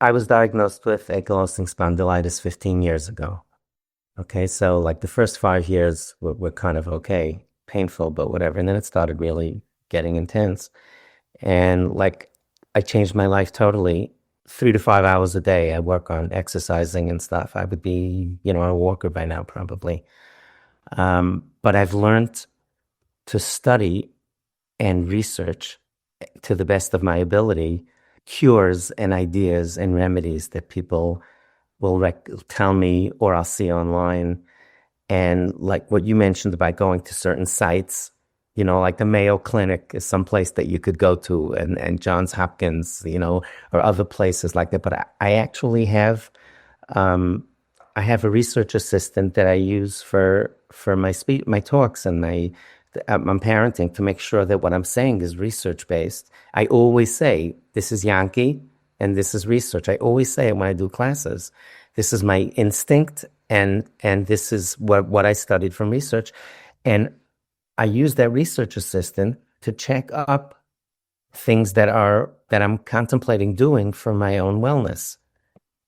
I was diagnosed with ankylosing spondylitis 15 years ago. Okay, so like the first 5 years were kind of okay, painful, but whatever. And then it started really getting intense. And like I changed my life totally. 3 to 5 hours a day, I work on exercising and stuff. I would be, a walker by now probably. But I've learned to study and research to the best of my ability cures and ideas and remedies that people will tell me or I'll see online. And like what you mentioned about going to certain sites, like the Mayo Clinic is some place that you could go to, and Johns Hopkins, or other places like that. But I actually have, I have a research assistant that I use for my talks and my parenting, to make sure that what I'm saying is research based. I always say, this is Yankee and this is research. I always say it when I do classes. This is my instinct and this is what I studied from research. And I use that research assistant to check up things that I'm contemplating doing for my own wellness.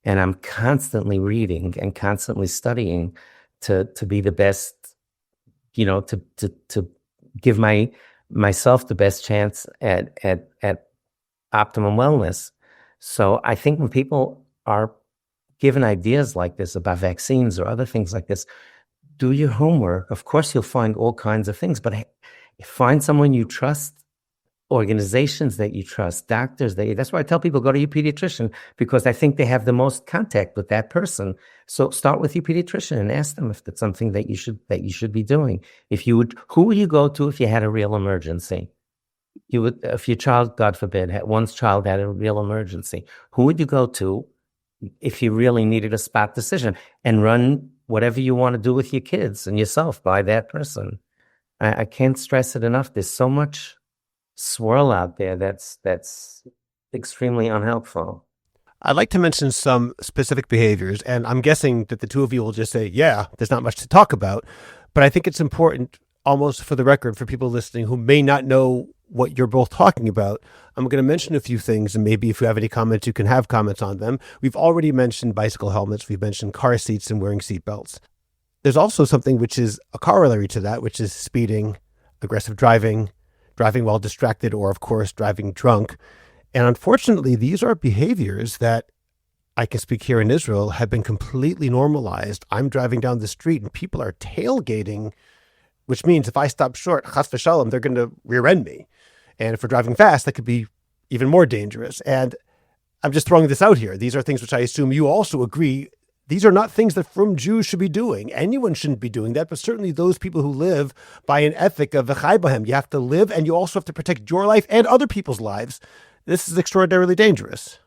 And I'm constantly reading and constantly studying to be the best, to give myself the best chance at optimum wellness. So I think when people are given ideas like this about vaccines or other things like this, do your homework. Of course, you'll find all kinds of things, but find someone you trust, organizations that you trust, doctors that's why I tell people, go to your pediatrician, because I think they have the most contact with that person. So start with your pediatrician and ask them if that's something that you should be doing. Who would you go to if you had a real emergency? If your child, God forbid, one's child had a real emergency, who would you go to if you really needed a spot decision? And run whatever you want to do with your kids and yourself by that person. I can't stress it enough. There's so much swirl out there that's extremely unhelpful. I'd like to mention some specific behaviors, and I'm guessing that the two of you will just say, yeah, there's not much to talk about. But I think it's important, almost for the record, for people listening who may not know what you're both talking about. I'm going to mention a few things, and maybe if you have any comments, you can have comments on them. We've already mentioned bicycle helmets. We've mentioned car seats and wearing seatbelts. There's also something which is a corollary to that, which is speeding, aggressive driving while distracted, or, of course, driving drunk. And unfortunately, these are behaviors that I can speak here in Israel, have been completely normalized. I'm driving down the street and people are tailgating, which means if I stop short, chas v'shalom, they're going to rear end me. And if we're driving fast, that could be even more dangerous. And I'm just throwing this out here. These are things which I assume you also agree. These are not things that frum Jews should be doing. Anyone shouldn't be doing that, but certainly those people who live by an ethic of v'chai b'hem. You have to live, and you also have to protect your life and other people's lives. This is extraordinarily dangerous.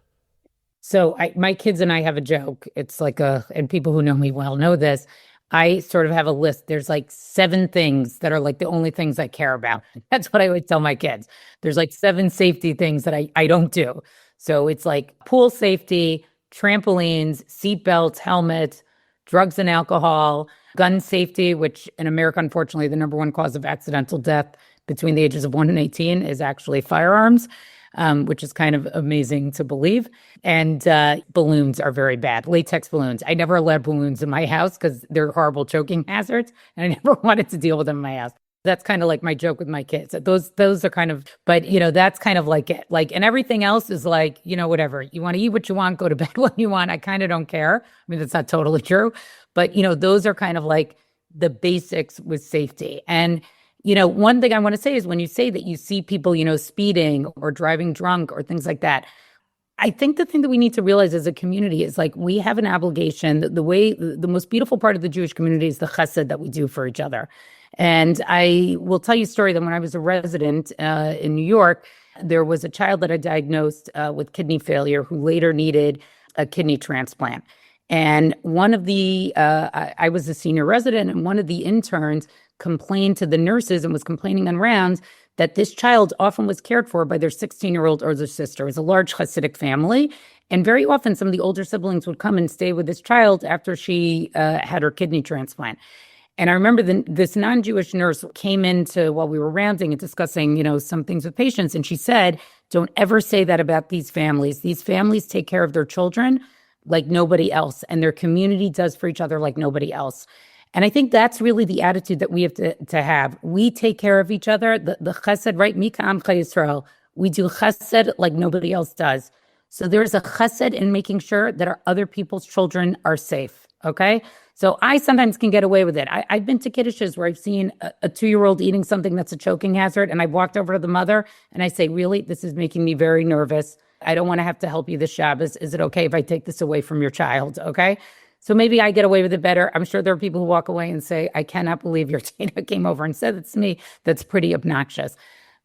So my kids and I have a joke. It's like and people who know me well know this. I sort of have a list. There's like 7 things that are like the only things I care about. That's what I always tell my kids. There's like 7 safety things that I don't do. So it's like pool safety, trampolines, seatbelts, helmets, drugs and alcohol, gun safety, which in America, unfortunately, the number one cause of accidental death between the ages of 1 and 18 is actually firearms. Which is kind of amazing to believe. And balloons are very bad. Latex balloons. I never allowed balloons in my house because they're horrible choking hazards, and I never wanted to deal with them in my house. That's kind of like my joke with my kids. Those are kind of, but that's kind of like it. Like, and everything else is like, whatever. You want to eat what you want, go to bed when you want. I kind of don't care. I mean, that's not totally true, but those are kind of like the basics with safety. And one thing I want to say is when you say that you see people, speeding or driving drunk or things like that, I think the thing that we need to realize as a community is like we have an obligation. The most beautiful part of the Jewish community is the chesed that we do for each other. And I will tell you a story that when I was a resident in New York, there was a child that I diagnosed with kidney failure who later needed a kidney transplant. And one of the, I was a senior resident, and one of the interns complained to the nurses and was complaining on rounds that this child often was cared for by their 16-year-old older sister. It was a large Hasidic family. And very often some of the older siblings would come and stay with this child after she had her kidney transplant. And I remember this non-Jewish nurse came into while we were rounding and discussing, some things with patients. And she said, don't ever say that about these families. These families take care of their children like nobody else. And their community does for each other like nobody else. And I think that's really the attitude that we have to have. We take care of each other. The chesed, right? Mika Amcha Yisrael. We do chesed like nobody else does. So there's a chesed in making sure that our other people's children are safe, okay? So I sometimes can get away with it. I've been to kiddushes where I've seen a 2-year-old eating something that's a choking hazard, and I've walked over to the mother, and I say, really, this is making me very nervous. I don't want to have to help you this Shabbos. Is it okay if I take this away from your child, okay? So maybe I get away with it better. I'm sure there are people who walk away and say, I cannot believe your Tina came over and said it to me. That's pretty obnoxious.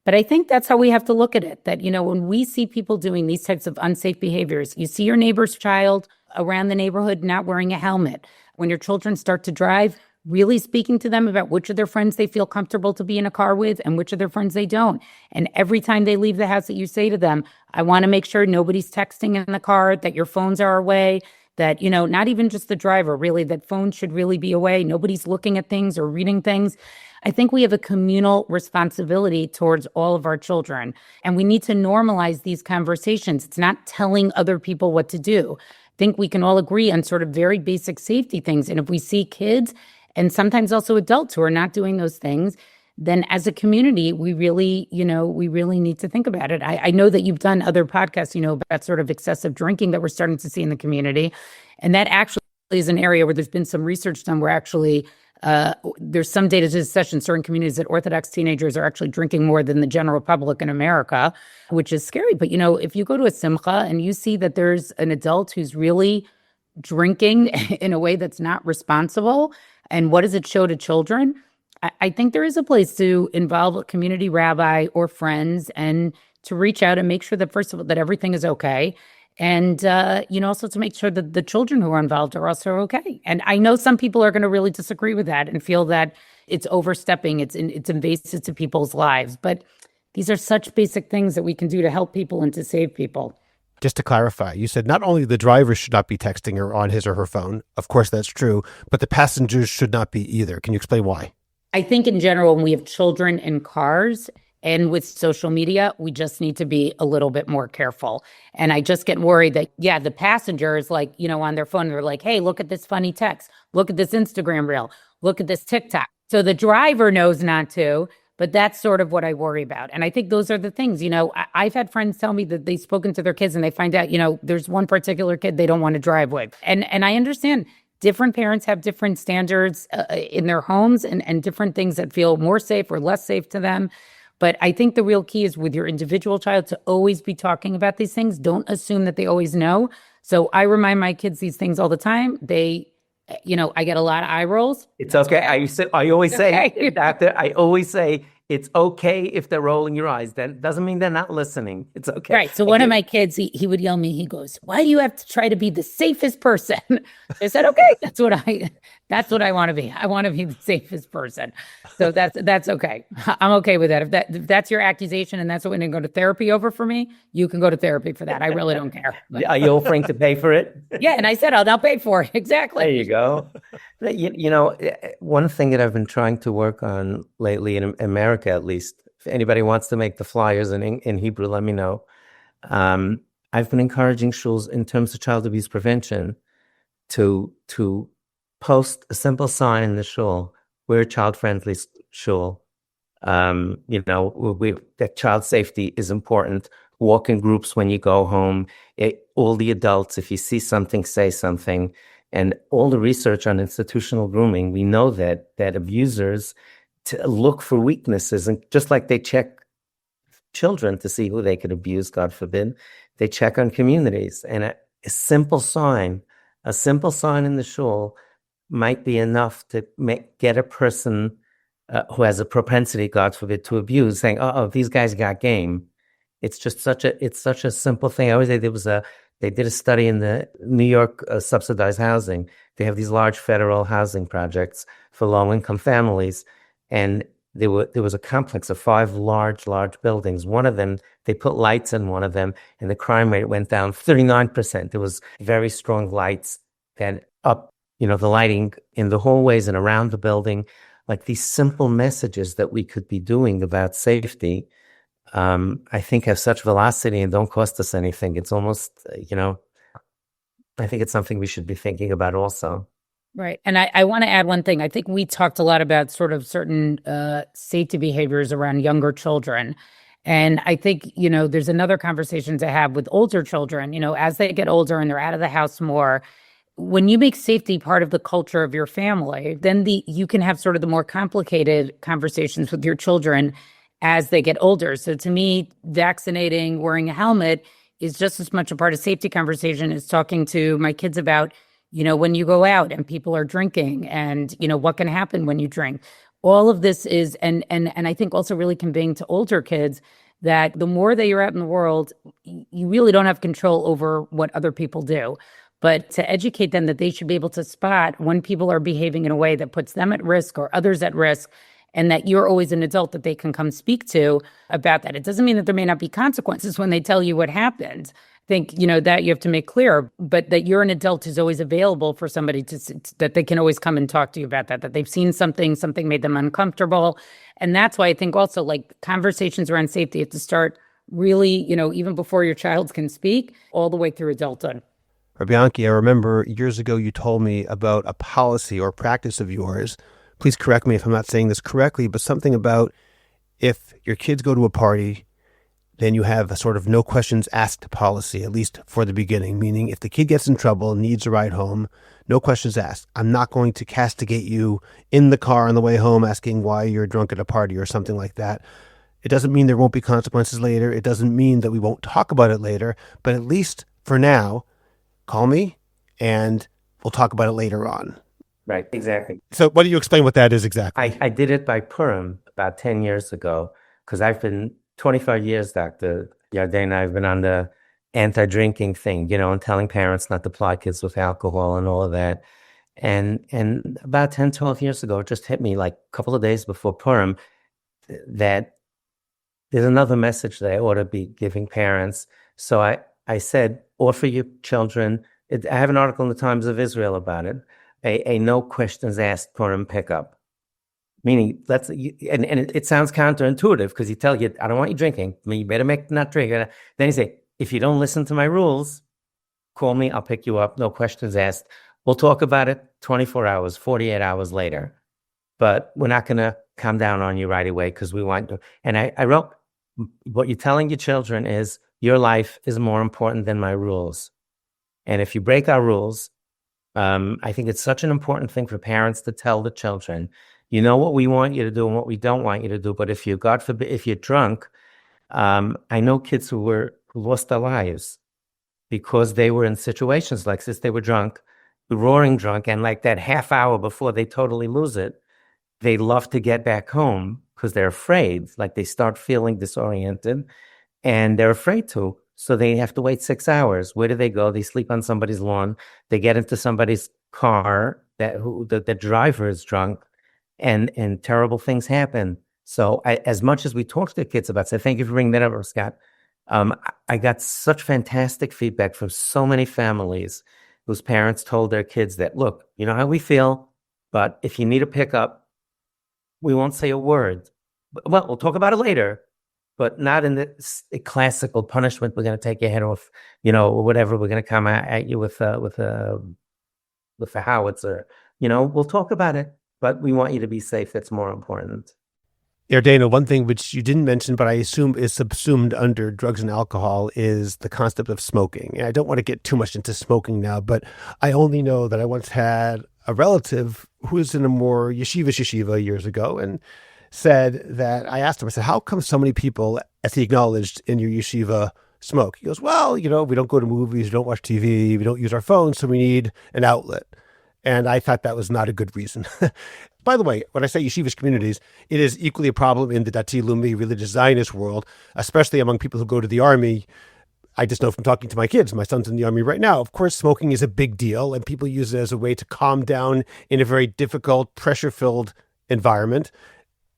But I think that's how we have to look at it, that, when we see people doing these types of unsafe behaviors, you see your neighbor's child around the neighborhood not wearing a helmet. When your children start to drive, really speaking to them about which of their friends they feel comfortable to be in a car with and which of their friends they don't. And every time they leave the house that you say to them, I want to make sure nobody's texting in the car, that your phones are away, that, not even just the driver, really, that phones should really be away. Nobody's looking at things or reading things. I think we have a communal responsibility towards all of our children, and we need to normalize these conversations. It's not telling other people what to do. I think we can all agree on sort of very basic safety things. And if we see kids and sometimes also adults who are not doing those things, then as a community, we really need to think about it. I know that you've done other podcasts, about sort of excessive drinking that we're starting to see in the community. And that actually is an area where there's been some research done where actually there's some data to suggest in certain communities that Orthodox teenagers are actually drinking more than the general public in America, which is scary. But, if you go to a simcha and you see that there's an adult who's really drinking in a way that's not responsible, and what does it show to children? I think there is a place to involve a community rabbi or friends and to reach out and make sure that, first of all, that everything is okay. And, also to make sure that the children who are involved are also okay. And I know some people are going to really disagree with that and feel that it's overstepping, it's invasive to people's lives. But these are such basic things that we can do to help people and to save people. Just to clarify, you said not only the driver should not be texting her on his or her phone. Of course, that's true. But the passengers should not be either. Can you explain why? I think in general, when we have children in cars and with social media, we just need to be a little bit more careful. And I just get worried that, the passengers on their phone, they're like, hey, look at this funny text. Look at this Instagram reel. Look at this TikTok. So the driver knows not to, But that's sort of what I worry about. And I think those are the things, I've had friends tell me that they've spoken to their kids and they find out, there's one particular kid they don't want to drive with. And I understand different parents have different standards in their homes and different things that feel more safe or less safe to them. But I think the real key is with your individual child to always be talking about these things. Don't assume that they always know. So I remind my kids these things all the time. I get a lot of eye rolls. It's okay. I always say, doctor, I always say, it's okay if they're rolling your eyes. That doesn't mean they're not listening. It's okay. Right. So one of my kids, he would yell at me. He goes, "Why do you have to try to be the safest person?" I said, "Okay, that's what I want to be. I want to be the safest person." So that's okay. I'm okay with that. If that's your accusation and that's what we're going to go to therapy over for me, you can go to therapy for that. I really don't care. Are you offering to pay for it? Yeah, and I said I'll pay for it. Exactly. There you go. One thing that I've been trying to work on lately in America, at least, if anybody wants to make the flyers in Hebrew, let me know. I've been encouraging schools in terms of child abuse prevention to post a simple sign in the shul. We're a child-friendly shul. That child safety is important. Walk in groups when you go home. All the adults, if you see something, say something. And all the research on institutional grooming, we know that abusers to look for weaknesses, and just like they check children to see who they could abuse, God forbid, they check on communities. And a simple sign in the shul might be enough to get a person who has a propensity, God forbid, to abuse, saying, "Oh, these guys got game." It's just such a simple thing. I always say they did a study in the New York subsidized housing. They have these large federal housing projects for low-income families, and there was a complex of 5 large buildings. One of them, they put lights in one of them, and the crime rate went down 39%. There was very strong lights that up, the lighting in the hallways and around the building, like these simple messages that we could be doing about safety. I think have such velocity and don't cost us anything. It's almost, I think it's something we should be thinking about also. Right. And I want to add one thing. I think we talked a lot about sort of certain safety behaviors around younger children. And I think, there's another conversation to have with older children, as they get older and they're out of the house more. When you make safety part of the culture of your family, then you can have sort of the more complicated conversations with your children as they get older. So to me, vaccinating, wearing a helmet is just as much a part of safety conversation as talking to my kids about, when you go out and people are drinking and, what can happen when you drink. All of this is, and I think also really conveying to older kids that the more that you're out in the world, you really don't have control over what other people do. But to educate them that they should be able to spot when people are behaving in a way that puts them at risk or others at risk, and that you're always an adult that they can come speak to about that. It doesn't mean that there may not be consequences when they tell you what happened. I think, that you have to make clear, but that you're an adult who's always available for somebody that they can always come and talk to you about that they've seen something made them uncomfortable. And that's why I think also like conversations around safety have to start really, even before your child can speak, all the way through adulthood. Rabbi, I remember years ago you told me about a policy or practice of yours. Please correct me if I'm not saying this correctly, but something about if your kids go to a party, then you have a sort of no questions asked policy, at least for the beginning, meaning if the kid gets in trouble and needs a ride home, no questions asked. I'm not going to castigate you in the car on the way home asking why you're drunk at a party or something like that. It doesn't mean there won't be consequences later. It doesn't mean that we won't talk about it later, but at least for now, call me and we'll talk about it later on. Right, exactly. So why do you explain what that is exactly? I did it by Purim about 10 years ago because I've been 25 years, Dr. Yardena, I've been on the anti-drinking thing, and telling parents not to ply kids with alcohol and all of that. And about 10, 12 years ago, it just hit me like a couple of days before Purim that there's another message that I ought to be giving parents. So I said, offer your children, I have an article in the Times of Israel about it, a no questions asked Purim pickup. Meaning, it sounds counterintuitive because you tell you, I don't want you drinking. I mean, you better not drink. Then you say, if you don't listen to my rules, call me, I'll pick you up, no questions asked. We'll talk about it 24 hours, 48 hours later. But we're not going to come down on you right away because we want to. And I wrote, what you're telling your children is your life is more important than my rules. And if you break our rules, I think it's such an important thing for parents to tell the children, you know what we want you to do and what we don't want you to do. But if you, God forbid, if you're drunk, I know kids who lost their lives because they were in situations like this. They were drunk, roaring drunk, and like that half hour before they totally lose it, they love to get back home because they're afraid. Like they start feeling disoriented and they're afraid to. So they have to wait 6 hours. Where do they go? They sleep on somebody's lawn. They get into somebody's car the driver is drunk, and terrible things happen. So as much as we talk to the kids about, so thank you for bringing that up, Scott. I got such fantastic feedback from so many families whose parents told their kids that, look, you know how we feel, but if you need a pickup, we won't say a word. Well, we'll talk about it later, but not in the classical punishment. We're going to take your head off, or whatever. We're going to come at you with a howitzer. We'll talk about it, but we want you to be safe. That's more important. Dana, one thing which you didn't mention, but I assume is subsumed under drugs and alcohol, is the concept of smoking. And I don't want to get too much into smoking now, but I only know that I once had a relative who was in a more yeshiva years ago and said that, I asked him, I said, how come so many people, as he acknowledged, in your yeshiva smoke? He goes, well, we don't go to movies, we don't watch TV, we don't use our phones, so we need an outlet. And I thought that was not a good reason. By the way, when I say yeshivish communities, it is equally a problem in the Dati Lumi religious Zionist world, especially among people who go to the army. I just know from talking to my kids, my son's in the army right now. Of course, smoking is a big deal, and people use it as a way to calm down in a very difficult, pressure-filled environment.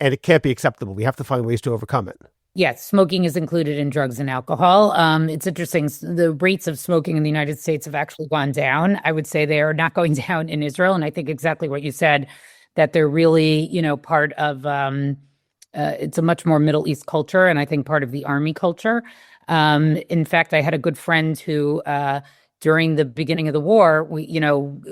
And it can't be acceptable. We have to find ways to overcome it. Yes, smoking is included in drugs and alcohol. It's interesting. The rates of smoking in the United States have actually gone down. I would say they are not going down in Israel. And I think exactly what you said, that they're really, part of, it's a much more Middle East culture, and I think part of the army culture. In fact, I had a good friend who, during the beginning of the war,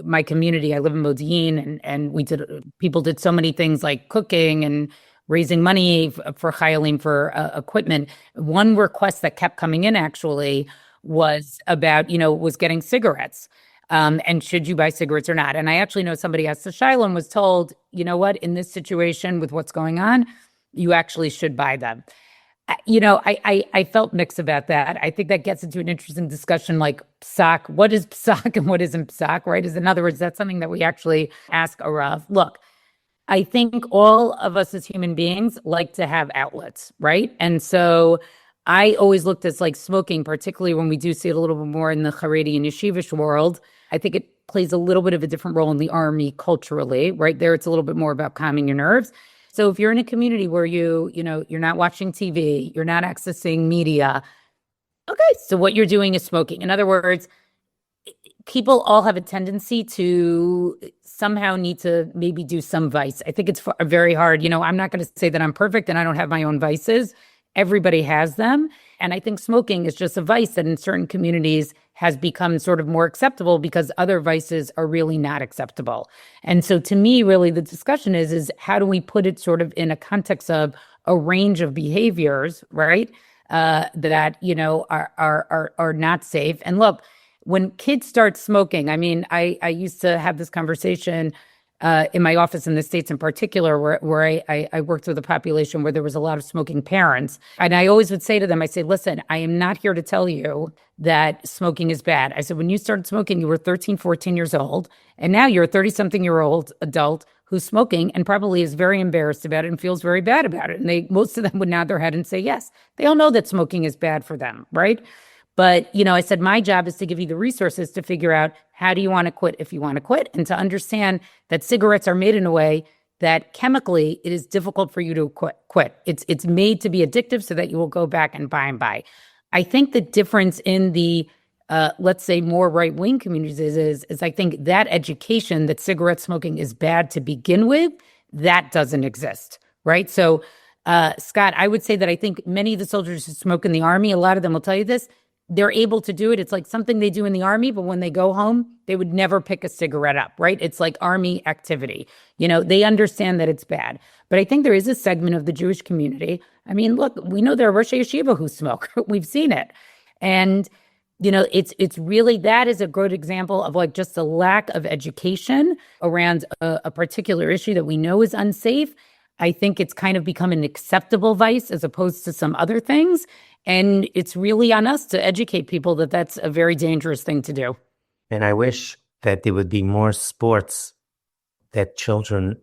my community, I live in Modi'in, and people did so many things like cooking and raising money for Chayalim for equipment. One request that kept coming in actually was about, was getting cigarettes. And should you buy cigarettes or not? And I actually know somebody asked the Shiloh and was told, you know what, in this situation with what's going on, you actually should buy them. I felt mixed about that. I think that gets into an interesting discussion like psak. What is psak and what isn't psak, right? In other words, that's something that we actually ask a Rav. Look, I think all of us as human beings like to have outlets, right? And so I always looked at like smoking, particularly when we do see it a little bit more in the Haredi and Yeshivish world. I think it plays a little bit of a different role in the army culturally, right? There, it's a little bit more about calming your nerves. So if you're in a community where you're not watching TV, you're not accessing media, okay, so what you're doing is smoking. In other words, people all have a tendency to somehow need to maybe do some vice. I think it's very hard. I'm not going to say that I'm perfect and I don't have my own vices. Everybody has them. And I think smoking is just a vice that in certain communities has become sort of more acceptable because other vices are really not acceptable. And so to me, really, the discussion is how do we put it sort of in a context of a range of behaviors, right? That, are not safe. And look, when kids start smoking, I used to have this conversation in my office in the States in particular, where I worked with a population where there was a lot of smoking parents. And I always would say to them, I say, listen, I am not here to tell you that smoking is bad. I said, when you started smoking, you were 13, 14 years old. And now you're a 30-something-year-old adult who's smoking and probably is very embarrassed about it and feels very bad about it. And most of them would nod their head and say, yes, they all know that smoking is bad for them, right? But, I said, my job is to give you the resources to figure out how do you want to quit if you want to quit, and to understand that cigarettes are made in a way that chemically it is difficult for you to quit. It's made to be addictive so that you will go back and buy. I think the difference in the, let's say, more right-wing communities is I think that education that cigarette smoking is bad to begin with, that doesn't exist, right? So, Scott, I would say that I think many of the soldiers who smoke in the army, a lot of them will tell you this, they're able to do it. It's like something they do in the army, but when they go home, they would never pick a cigarette up, right? It's like army activity. They understand that it's bad. But I think there is a segment of the Jewish community. I mean, look, we know there are Rosh Yeshiva who smoke. We've seen it. And, it's really, that is a good example of like just a lack of education around a particular issue that we know is unsafe. I think it's kind of become an acceptable vice as opposed to some other things. And it's really on us to educate people that that's a very dangerous thing to do. And I wish that there would be more sports that children,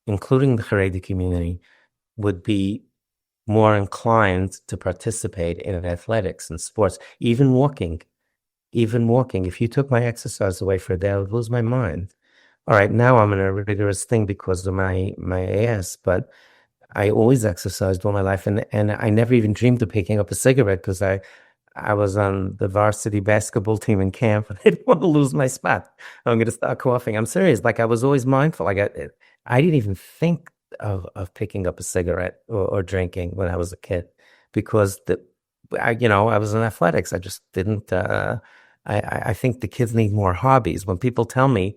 including the Haredi community, would be more inclined to participate in athletics and sports, even walking. If you took my exercise away for a day, I would lose my mind. All right, now I'm in a rigorous thing because of my AS, but I always exercised all my life, and I never even dreamed of picking up a cigarette because I was on the varsity basketball team in camp, and I didn't want to lose my spot. I'm going to start coughing. I'm serious. Like, I was always mindful. I didn't even think of picking up a cigarette or drinking when I was a kid because I was in athletics. I just didn't. I think the kids need more hobbies. When people tell me,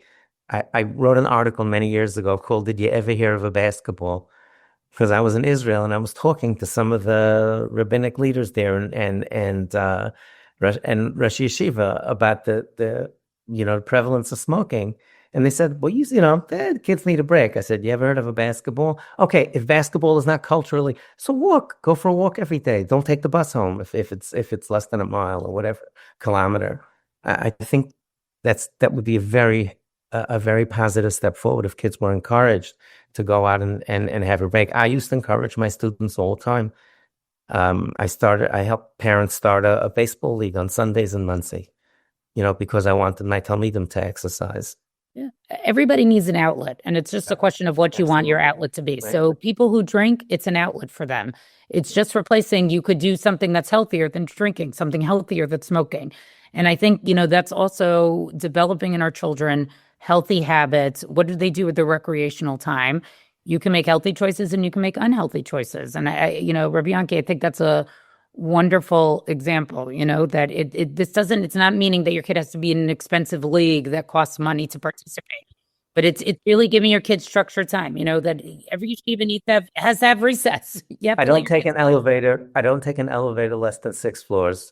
I wrote an article many years ago called "Did You Ever Hear of a Basketball?" Because I was in Israel and I was talking to some of the rabbinic leaders there and Rosh Yeshiva about the prevalence of smoking. And they said, well, the kids need a break. I said, you ever heard of a basketball? Okay, if basketball is not culturally, so go for a walk every day. Don't take the bus home if it's less than a mile or whatever kilometer. I think that would be a very positive step forward if kids were encouraged to go out and have a break. I used to encourage my students all the time. I helped parents start a baseball league on Sundays in Muncie, because I wanted my Talmidim to exercise. Yeah. Everybody needs an outlet, and it's just a question of what you want your outlet to be. Right. So people who drink, it's an outlet for them. It's just replacing, you could do something that's healthier than drinking, something healthier than smoking. And I think, that's also developing in our children healthy habits. What do they do with their recreational time? You can make healthy choices and you can make unhealthy choices. And Rabbi Yanke, I think that's a wonderful example, that it's not meaning that your kid has to be in an expensive league that costs money to participate, but it's really giving your kids structured time, that every yeshiva has to have recess. I don't take an elevator. I don't take an elevator less than 6 floors.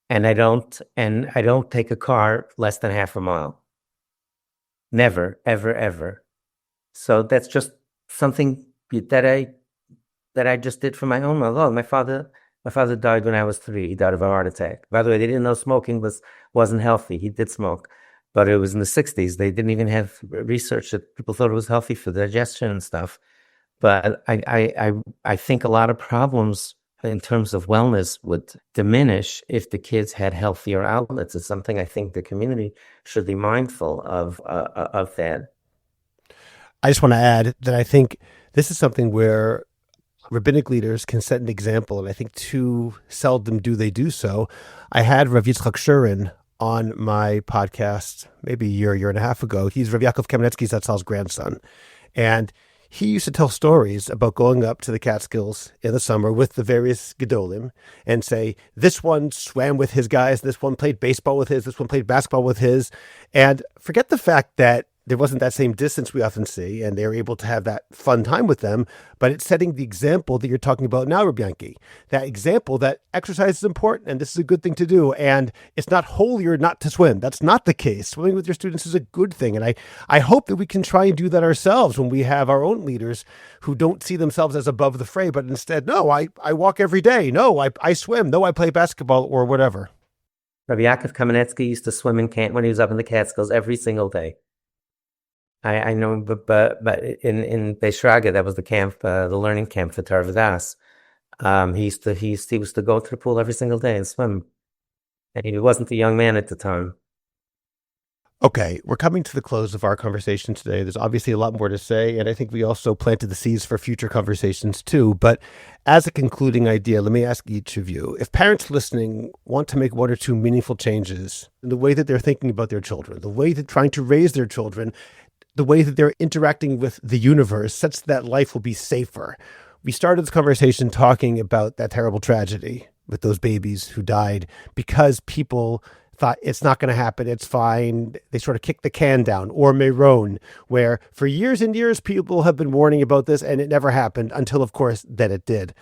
And I don't take a car less than half a mile. Never, ever, ever. So that's just something that I just did for my own life. Oh, my father died when I was 3. He died of a heart attack. By the way, they didn't know smoking wasn't healthy. He did smoke, but it was in the 60s. They didn't even have research that people thought it was healthy for digestion and stuff. But I think a lot of problems in terms of wellness would diminish if the kids had healthier outlets. It's something I think the community should be mindful of that. I just want to add that I think this is something where rabbinic leaders can set an example, and I think too seldom do they do so. I had Rav Yitzchak Shurin on my podcast maybe a year and a half ago. He's Rav Yakov Kamenetsky Zatzal's grandson, and he used to tell stories about going up to the Catskills in the summer with the various Gedolim and say, this one swam with his guys, this one played baseball with his, this one played basketball with his. And forget the fact that there wasn't that same distance we often see, and they were able to have that fun time with them, but it's setting the example that you're talking about now, Rabbi Yanke. That example that exercise is important, and this is a good thing to do, and it's not holier not to swim. That's not the case. Swimming with your students is a good thing, and I hope that we can try and do that ourselves when we have our own leaders who don't see themselves as above the fray, but instead, no, I walk every day. No, I swim. No, I play basketball or whatever. Rabbi Yakov Kamenetsky used to swim in camp when he was up in the Catskills every single day. I know, but in Beis Shraga, that was the camp, the learning camp for Tarvadas. He was to go to the pool every single day and swim. And he wasn't a young man at the time. Okay, we're coming to the close of our conversation today. There's obviously a lot more to say, and I think we also planted the seeds for future conversations too. But as a concluding idea, let me ask each of you, if parents listening want to make 1 or 2 meaningful changes in the way that they're thinking about their children, the way that trying to raise their children, the way that they're interacting with the universe, such that life will be safer. We started this conversation talking about that terrible tragedy with those babies who died because people thought it's not going to happen, it's fine. They sort of kicked the can down. Or Meron, where for years and years people have been warning about this and it never happened until, of course, that it did.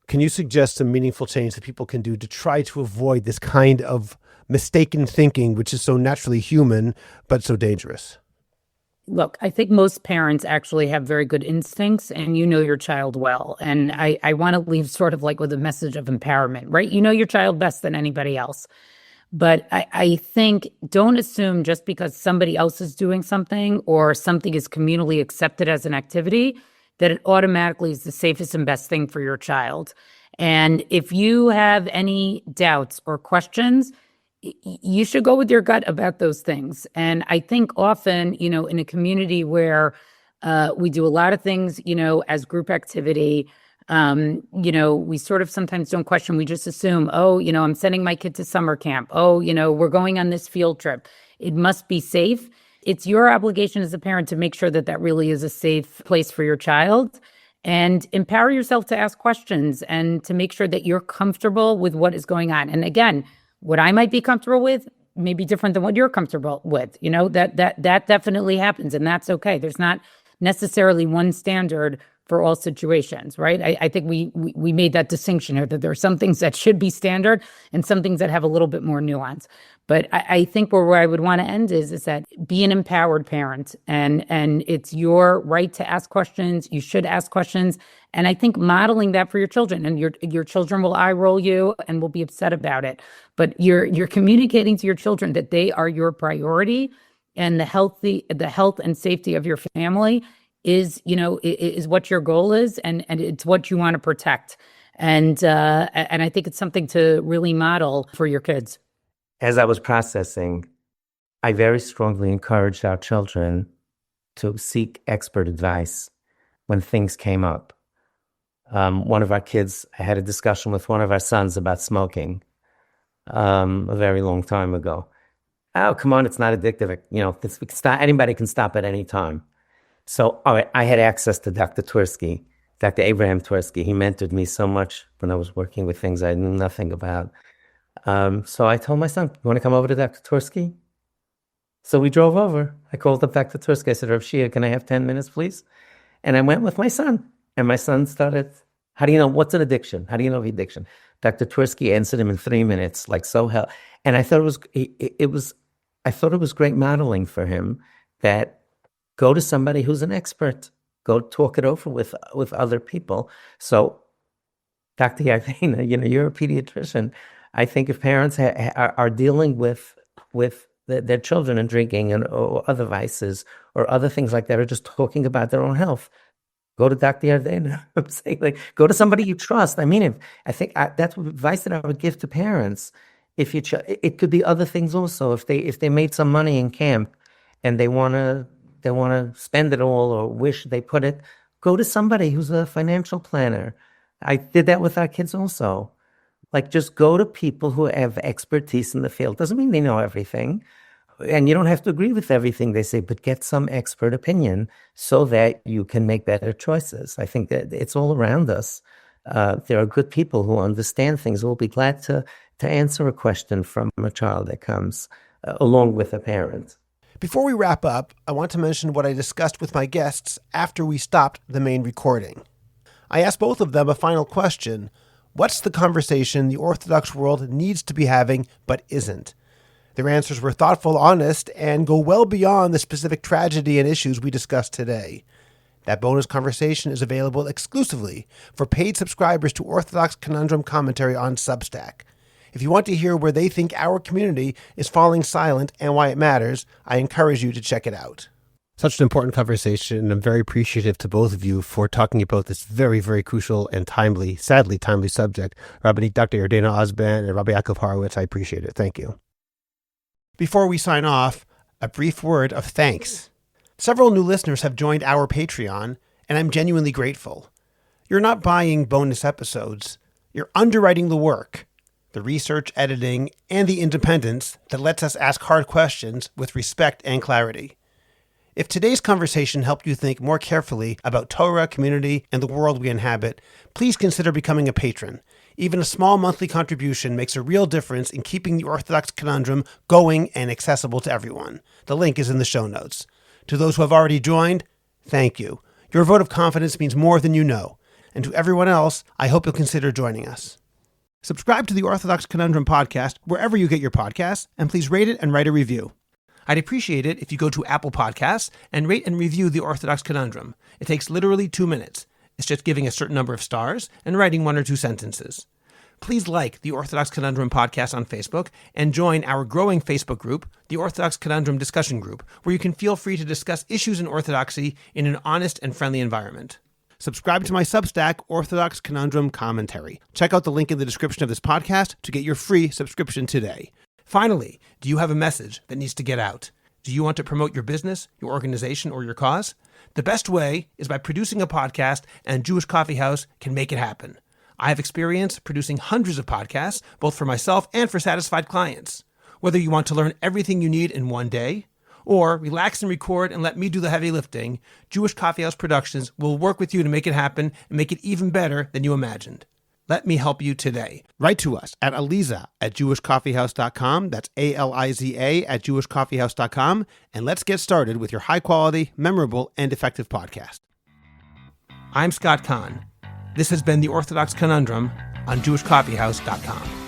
Can you suggest some meaningful change that people can do to try to avoid this kind of mistaken thinking, which is so naturally human, but so dangerous? Look, I think most parents actually have very good instincts and you know your child well. And I want to leave sort of like with a message of empowerment, right? You know your child best than anybody else. But I think don't assume just because somebody else is doing something or something is communally accepted as an activity that it automatically is the safest and best thing for your child. And if you have any doubts or questions, you should go with your gut about those things. And I think often, in a community where we do a lot of things, as group activity, we sort of sometimes don't question. We just assume, I'm sending my kid to summer camp. We're going on this field trip. It must be safe. It's your obligation as a parent to make sure that that really is a safe place for your child, and empower yourself to ask questions and to make sure that you're comfortable with what is going on. And again, what I might be comfortable with may be different than what you're comfortable with. That definitely happens, and that's okay. There's not necessarily one standard for all situations, right? I think we made that distinction here, that there are some things that should be standard and some things that have a little bit more nuance. But I think where I would want to end is that be an empowered parent, and it's your right to ask questions. You should ask questions. And I think modeling that for your children, and your children will eye roll you and will be upset about it. But you're communicating to your children that they are your priority, and the health and safety of your family is what your goal is, and it's what you want to protect. And I think it's something to really model for your kids. As I was processing, I very strongly encouraged our children to seek expert advice when things came up. One of our kids, I had a discussion with one of our sons about smoking a very long time ago. Oh, come on, it's not addictive. Anybody can stop at any time. So I had access to Dr. Tversky, Dr. Abraham Tversky. He mentored me so much when I was working with things I knew nothing about. So I told my son, you want to come over to Dr. Tversky? So we drove over. I called up Dr. Tversky. I said, Rav Shia, can I have 10 minutes, please? And I went with my son. And my son started, how do you know, what's an addiction? How do you know the addiction? Dr. Tversky answered him in 3 minutes, like so hell. And I thought it was great modeling for him that go to somebody who's an expert. Go talk it over with other people. So, Dr. Yardena, you're a pediatrician. I think if parents are dealing with their children and drinking or other vices or other things like that, or just talking about their own health, go to Dr. Yardena. I'm saying, go to somebody you trust. I mean, that's advice that I would give to parents. It could be other things also. If they made some money in camp and they want to spend it all or wish they put it, go to somebody who's a financial planner. I did that with our kids also. Just go to people who have expertise in the field. Doesn't mean they know everything. And you don't have to agree with everything they say, but get some expert opinion so that you can make better choices. I think that it's all around us. There are good people who understand things who will be glad to answer a question from a child that comes along with a parent. Before we wrap up, I want to mention what I discussed with my guests after we stopped the main recording. I asked both of them a final question. What's the conversation the Orthodox world needs to be having but isn't? Their answers were thoughtful, honest, and go well beyond the specific tragedy and issues we discussed today. That bonus conversation is available exclusively for paid subscribers to Orthodox Conundrum Commentary on Substack. If you want to hear where they think our community is falling silent and why it matters, I encourage you to check it out. Such an important conversation, and I'm very appreciative to both of you for talking about this very, very crucial and sadly timely subject. Rabbi Dr. Yardena Osban and Rabbi Yakov Horowitz, I appreciate it. Thank you. Before we sign off, a brief word of thanks. Several new listeners have joined our Patreon, and I'm genuinely grateful. You're not buying bonus episodes. You're underwriting the work, the research, editing, and the independence that lets us ask hard questions with respect and clarity. If today's conversation helped you think more carefully about Torah, community, and the world we inhabit, please consider becoming a patron. Even a small monthly contribution makes a real difference in keeping the Orthodox Conundrum going and accessible to everyone. The link is in the show notes. To those who have already joined, thank you. Your vote of confidence means more than you know. And to everyone else, I hope you'll consider joining us. Subscribe to the Orthodox Conundrum podcast wherever you get your podcasts, and please rate it and write a review. I'd appreciate it if you go to Apple Podcasts and rate and review the Orthodox Conundrum. It takes literally 2 minutes. It's just giving a certain number of stars and writing 1 or 2 sentences. Please like the Orthodox Conundrum podcast on Facebook and join our growing Facebook group, the Orthodox Conundrum Discussion Group, where you can feel free to discuss issues in Orthodoxy in an honest and friendly environment. Subscribe to my Substack, Orthodox Conundrum Commentary. Check out the link in the description of this podcast to get your free subscription today. Finally, do you have a message that needs to get out? Do you want to promote your business, your organization, or your cause? The best way is by producing a podcast, and Jewish Coffee House can make it happen. I have experience producing hundreds of podcasts, both for myself and for satisfied clients. Whether you want to learn everything you need in one day, or relax and record and let me do the heavy lifting, Jewish Coffee House Productions will work with you to make it happen and make it even better than you imagined. Let me help you today. Write to us at aliza@jewishcoffeehouse.com. That's ALIZA @jewishcoffeehouse.com. And let's get started with your high-quality, memorable, and effective podcast. I'm Scott Kahn. This has been the Orthodox Conundrum on jewishcoffeehouse.com.